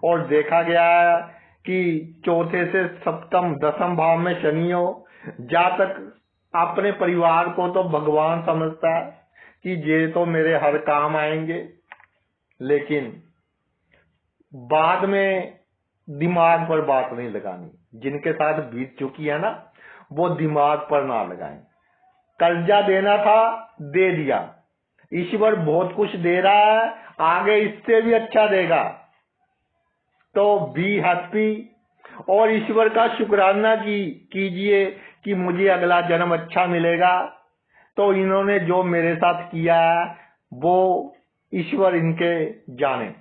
और देखा गया है कि चौथे से सप्तम 10वें भाव में शनि हो, जहाँ तक अपने परिवार को तो भगवान समझता है कि ये तो मेरे हर काम आएंगे, लेकिन बाद में दिमाग पर बात नहीं लगानी। जिनके साथ बीत चुकी है ना, वो दिमाग पर ना लगाएं। कर्जा देना था, दे दिया, ईश्वर बहुत कुछ दे रहा है, आगे इससे भी अच्छा देगा, तो बी हैप्पी और ईश्वर का शुक्राना कीजिए कि मुझे अगला जन्म अच्छा मिलेगा। तो इन्होंने जो मेरे साथ किया है वो ईश्वर इनके जाने,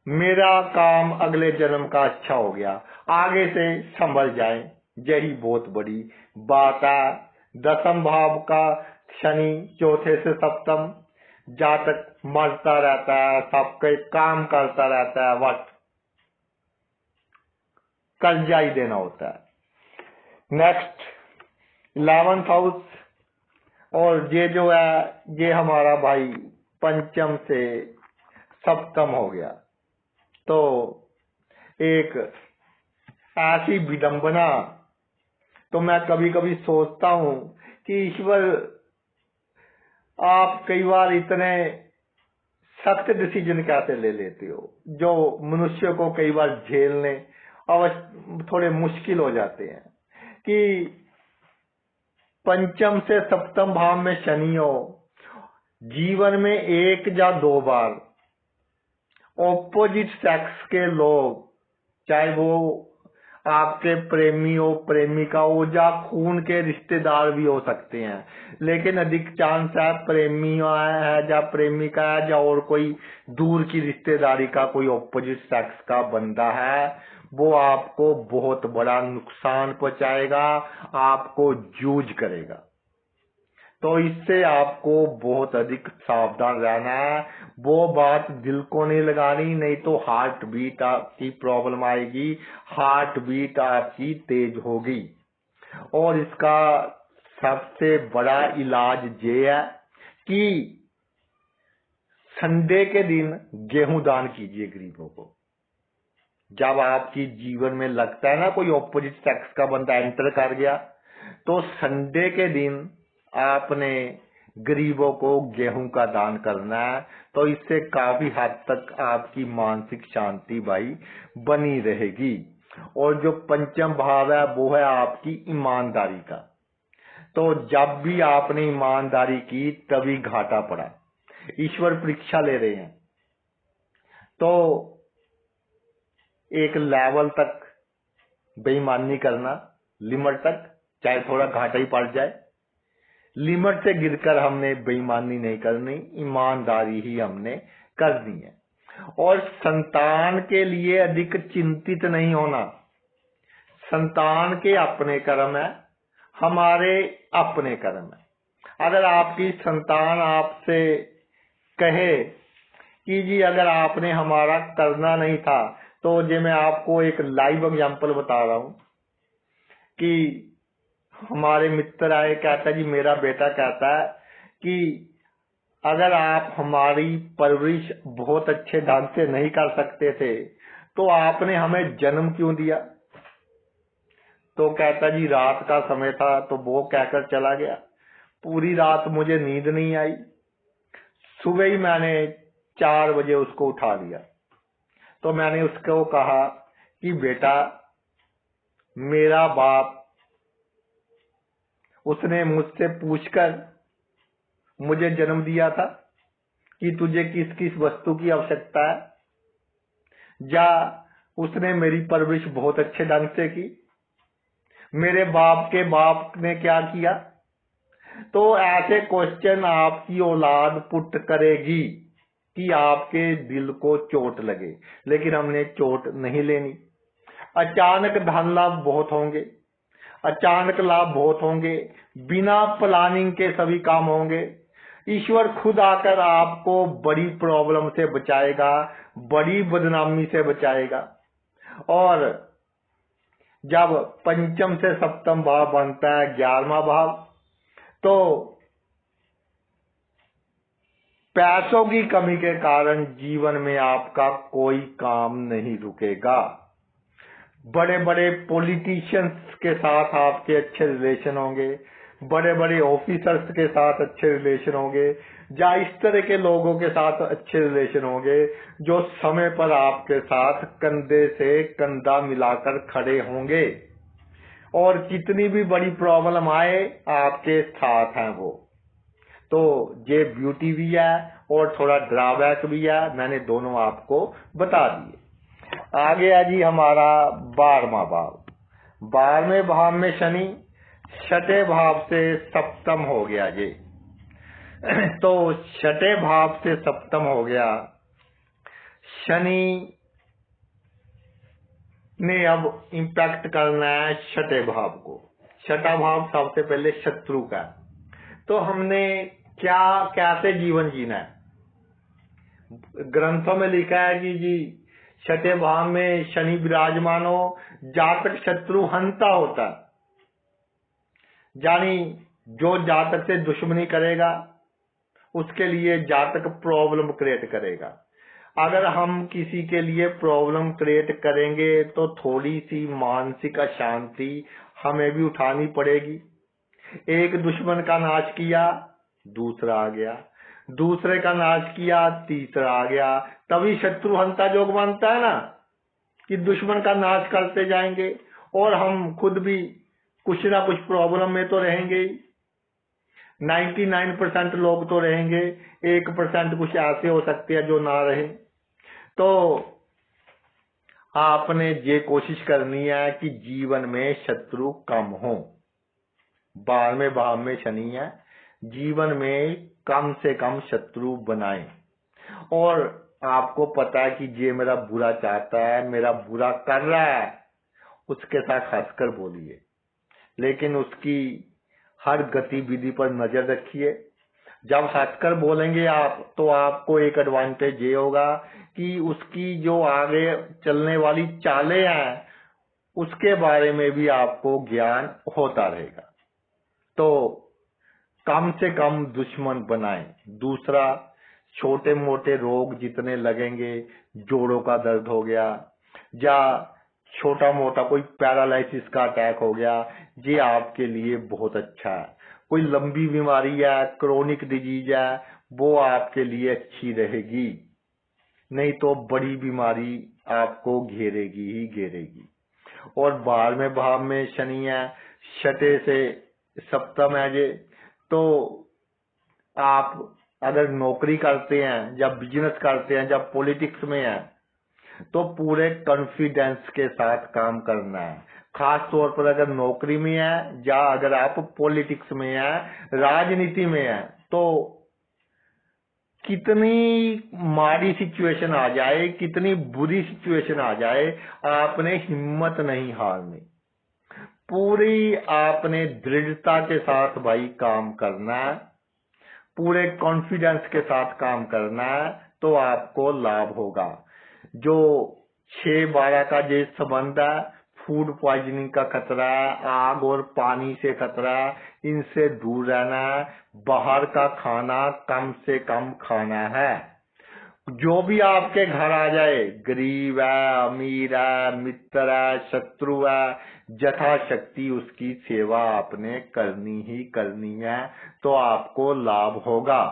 मेरा काम अगले जन्म का अच्छा हो गया, आगे से संभल जाए। यही बहुत बड़ी बात है। 10वें भाव का शनि चौथे से सप्तम, जहाँ तक मरता रहता है, सबके काम करता रहता है, वक्त कर्जा ही देना होता है। नेक्स्ट 11th हाउस, और ये जो है ये हमारा भाई पंचम से सप्तम हो गया। तो एक ऐसी विडंबना, तो मैं कभी कभी सोचता हूं कि ईश्वर आप कई बार इतने सख्त डिसीजन कैसे ले लेते हो, जो मनुष्य को कई बार झेलने थोड़े मुश्किल हो जाते हैं। कि पंचम से सप्तम भाव में शनि हो, जीवन में 1 या 2 बार ऑपोजिट सेक्स के लोग, चाहे वो आपके प्रेमी हो, प्रेमिका हो, या खून के रिश्तेदार भी हो सकते हैं, लेकिन अधिक चांस है प्रेमी है या प्रेमिका है या और कोई दूर की रिश्तेदारी का कोई ऑपोजिट सेक्स का बंदा है, वो आपको बहुत बड़ा नुकसान पहुंचाएगा, आपको यूज करेगा। तो इससे आपको बहुत अधिक सावधान रहना है। वो बात दिल को नहीं लगानी, नहीं तो हार्ट बीट की प्रॉब्लम आएगी, हार्ट बीट आपकी तेज होगी। और इसका सबसे बड़ा इलाज ये है कि संडे के दिन गेहूं दान कीजिए गरीबों को। जब आपकी जीवन में लगता है ना कोई ऑपोजिट सेक्स का बंदा एंटर कर गया, तो संडे के दिन आपने गरीबों को गेहूं का दान करना है, तो इससे काफी हद तक आपकी मानसिक शांति भाई बनी रहेगी। और जो पंचम भाव है वो है आपकी ईमानदारी का। तो जब भी आपने ईमानदारी की तभी घाटा पड़ा। ईश्वर परीक्षा ले रहे हैं, तो एक लेवल तक बेईमानी करना, लिमिट तक, चाहे थोड़ा घाटा ही पड़ जाए। लिमिट से गिरकर हमने बेईमानी नहीं करनी, ईमानदारी ही हमने करनी है। और संतान के लिए अधिक चिंतित नहीं होना। संतान के अपने कर्म है, हमारे अपने कर्म है। अगर आपकी संतान आपसे कहे कि जी अगर आपने हमारा करना नहीं था, तो जे मैं आपको एक लाइव एग्जांपल बता रहा हूं कि हमारे मित्र आए, कहता जी मेरा बेटा कहता है कि अगर आप हमारी परवरिश बहुत अच्छे ढंग से नहीं कर सकते थे तो आपने हमें जन्म क्यों दिया। तो कहता जी रात का समय था तो वो कहकर चला गया, पूरी रात मुझे नींद नहीं आई, सुबह ही मैंने 4 बजे उसको उठा लिया। तो मैंने उसको कहा कि बेटा मेरा बाप, उसने मुझसे पूछकर मुझे जन्म दिया था कि तुझे किस किस वस्तु की आवश्यकता है, या उसने मेरी परवरिश बहुत अच्छे ढंग से की, मेरे बाप के बाप ने क्या किया। तो ऐसे क्वेश्चन आपकी औलाद पुट करेगी कि आपके दिल को चोट लगे, लेकिन हमने चोट नहीं लेनी। अचानक धन लाभ बहुत होंगे, अचानक लाभ बहुत होंगे, बिना प्लानिंग के सभी काम होंगे। ईश्वर खुद आकर आपको बड़ी प्रॉब्लम से बचाएगा, बड़ी बदनामी से बचाएगा। और जब पंचम से सप्तम भाव बनता है 11वां भाव, तो पैसों की कमी के कारण जीवन में आपका कोई काम नहीं रुकेगा। बड़े बड़े पॉलिटिशियंस के साथ आपके अच्छे रिलेशन होंगे, बड़े बड़े ऑफिसर्स के साथ अच्छे रिलेशन होंगे, या इस तरह के लोगों के साथ अच्छे रिलेशन होंगे जो समय पर आपके साथ कंधे से कंधा मिलाकर खड़े होंगे, और जितनी भी बड़ी प्रॉब्लम आए आपके साथ हैं वो। तो ये ब्यूटी भी है और थोड़ा ड्रॉबैक भी है, मैंने दोनों आपको बता दिए। आगे है जी हमारा 12वां भाव। 12वें भाव में शनि 6ठे भाव से सप्तम हो गया ये। तो 6ठे भाव से सप्तम हो गया, शनि ने अब इम्पैक्ट करना है 6ठे भाव को। 6ठा भाव सबसे पहले शत्रु का। तो हमने क्या कैसे जीवन जीना है, ग्रंथों में लिखा है कि जी 6ठे भाव में शनि विराजमान हो, जातक शत्रु हंता होता है, यानी जो जातक से दुश्मनी करेगा उसके लिए जातक प्रॉब्लम क्रिएट करेगा। अगर हम किसी के लिए प्रॉब्लम क्रिएट करेंगे तो थोड़ी सी मानसिक अशांति हमें भी उठानी पड़ेगी। एक दुश्मन का नाश किया दूसरा आ गया, दूसरे का नाश किया तीसरा आ गया, तभी शत्रु हंता योग बनता है ना, कि दुश्मन का नाश करते जाएंगे और हम खुद भी कुछ ना कुछ प्रॉब्लम में तो रहेंगे। 99% लोग तो रहेंगे, 1% कुछ ऐसे हो सकते हैं जो ना रहे। तो आपने ये कोशिश करनी है कि जीवन में शत्रु कम हो। 12वें भाव में शनि है, जीवन में कम से कम शत्रु बनाएं। और आपको पता है कि ये मेरा बुरा चाहता है, मेरा बुरा कर रहा है, उसके साथ हंसकर बोलिए, लेकिन उसकी हर गतिविधि पर नजर रखिए। जब हंसकर बोलेंगे आप तो आपको एक एडवांटेज ये होगा कि उसकी जो आगे चलने वाली चालें हैं उसके बारे में भी आपको ज्ञान होता रहेगा। तो कम से कम दुश्मन बनाएं। दूसरा, छोटे मोटे रोग जितने लगेंगे, जोड़ों का दर्द हो गया या छोटा मोटा कोई पैरालिसिस का अटैक हो गया, ये आपके लिए बहुत अच्छा है। कोई लंबी बीमारी है, क्रोनिक डिजीज है, वो आपके लिए अच्छी रहेगी, नहीं तो बड़ी बीमारी आपको घेरेगी ही घेरेगी। और 12वें भाव में शनि है, छठे से सप्तम है ये, तो आप अगर नौकरी करते हैं या बिजनेस करते हैं या पॉलिटिक्स में हैं तो पूरे कॉन्फिडेंस के साथ काम करना है। खास तौर पर अगर नौकरी में है या अगर आप पॉलिटिक्स में है, राजनीति में है, तो कितनी माड़ी सिचुएशन आ जाए, कितनी बुरी सिचुएशन आ जाए, आपने हिम्मत नहीं हारनी, पूरी आपने दृढ़ता के साथ भाई काम करना है, पूरे कॉन्फिडेंस के साथ काम करना है, तो आपको लाभ होगा। जो 6-12 का जो संबंध है, फूड पॉइजनिंग का खतरा है, आग और पानी से खतरा है, इनसे दूर रहना है, बाहर का खाना कम से कम खाना है। जो भी आपके घर आ जाए, गरीब है, अमीर है, मित्र है, शत्रु है, यथाशक्ति उसकी सेवा आपने करनी ही करनी है, तो आपको लाभ होगा।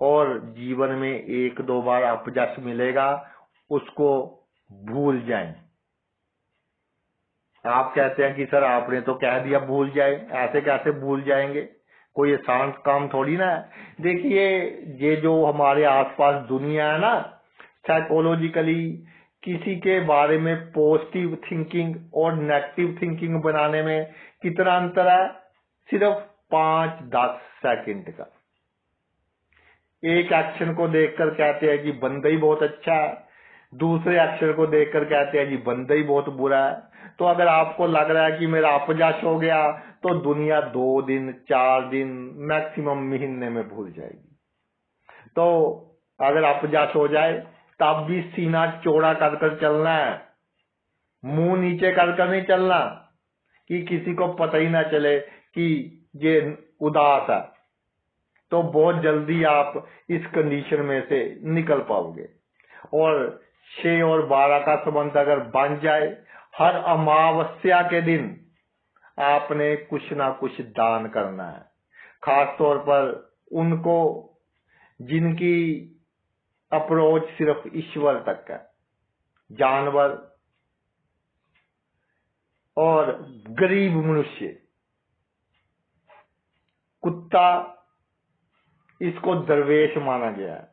और जीवन में 1-2 बार अपयश मिलेगा, उसको भूल जाएं। आप कहते हैं कि सर आपने तो कह दिया भूल जाए, ऐसे कैसे भूल जाएंगे, कोई आसान काम थोड़ी ना है। देखिए, ये जो हमारे आसपास दुनिया है ना, साइकोलॉजिकली किसी के बारे में पॉजिटिव थिंकिंग और नेगेटिव थिंकिंग बनाने में कितना अंतर है, सिर्फ 5-10 सेकंड का। एक एक्शन को देखकर कहते हैं कि बंदा ही बहुत अच्छा है, दूसरे एक्शन को देखकर कहते हैं जी बंदा ही बहुत बुरा है। तो अगर आपको लग रहा है कि मेरा अपयश हो गया, तो दुनिया 2 दिन 4 दिन मैक्सिमम महीने में भूल जाएगी। तो अगर अपयश हो जाए तब भी सीना चौड़ा कर कर चलना है, मुंह नीचे कर कर नहीं चलना कि किसी को पता ही ना चले कि ये उदास है। तो बहुत जल्दी आप इस कंडीशन में से निकल पाओगे। और 6 और 12 का संबंध अगर बन जाए, हर अमावस्या के दिन आपने कुछ ना कुछ दान करना है, खास तौर पर उनको जिनकी अप्रोच सिर्फ ईश्वर तक है, जानवर और गरीब मनुष्य। कुत्ता, इसको दरवेश माना गया है,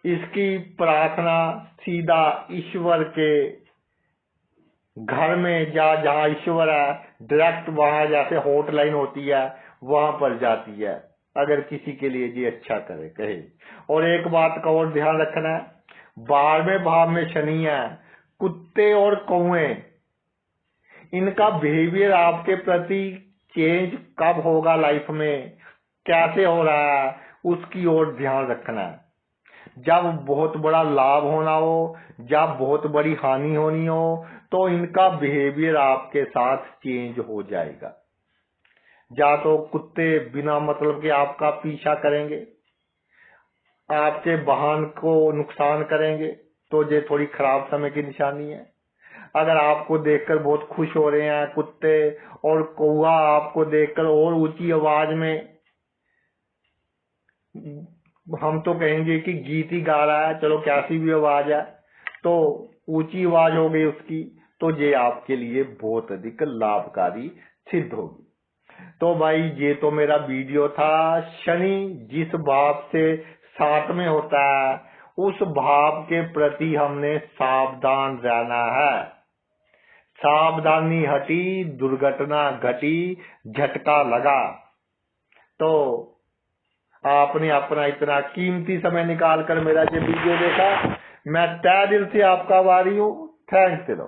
इसकी प्रार्थना सीधा ईश्वर के घर में जहाँ ईश्वर है, डायरेक्ट वहां जैसे हॉटलाइन होती है वहां पर जाती है, अगर किसी के लिए ये अच्छा करे कहे। और एक बात का और ध्यान रखना है, 12वें भाव में शनि है, कुत्ते और कौवे, इनका बिहेवियर आपके प्रति चेंज कब होगा लाइफ में, कैसे हो रहा है, उसकी ओर ध्यान रखना है। जब बहुत बड़ा लाभ होना हो, जब बहुत बड़ी हानि होनी हो, तो इनका बिहेवियर आपके साथ चेंज हो जाएगा। या तो कुत्ते बिना मतलब के आपका पीछा करेंगे, आपके वाहन को नुकसान करेंगे, तो ये थोड़ी खराब समय की निशानी है। अगर आपको देखकर बहुत खुश हो रहे हैं कुत्ते, और कौवा आपको देखकर और ऊंची आवाज में, हम तो कहेंगे कि गीत ही गा रहा है, चलो कैसी भी आवाज है, तो ऊंची आवाज हो गई उसकी, तो ये आपके लिए बहुत अधिक लाभकारी सिद्ध होगी। तो भाई ये तो मेरा वीडियो था, शनि जिस भाव से 7 में होता है उस भाव के प्रति हमने सावधान रहना है। सावधानी हटी, दुर्घटना घटी, झटका लगा। तो आपने अपना इतना कीमती समय निकाल कर मेरा ये वीडियो देखा, मैं तहे दिल से आपका आभारी हूँ। थैंक्स।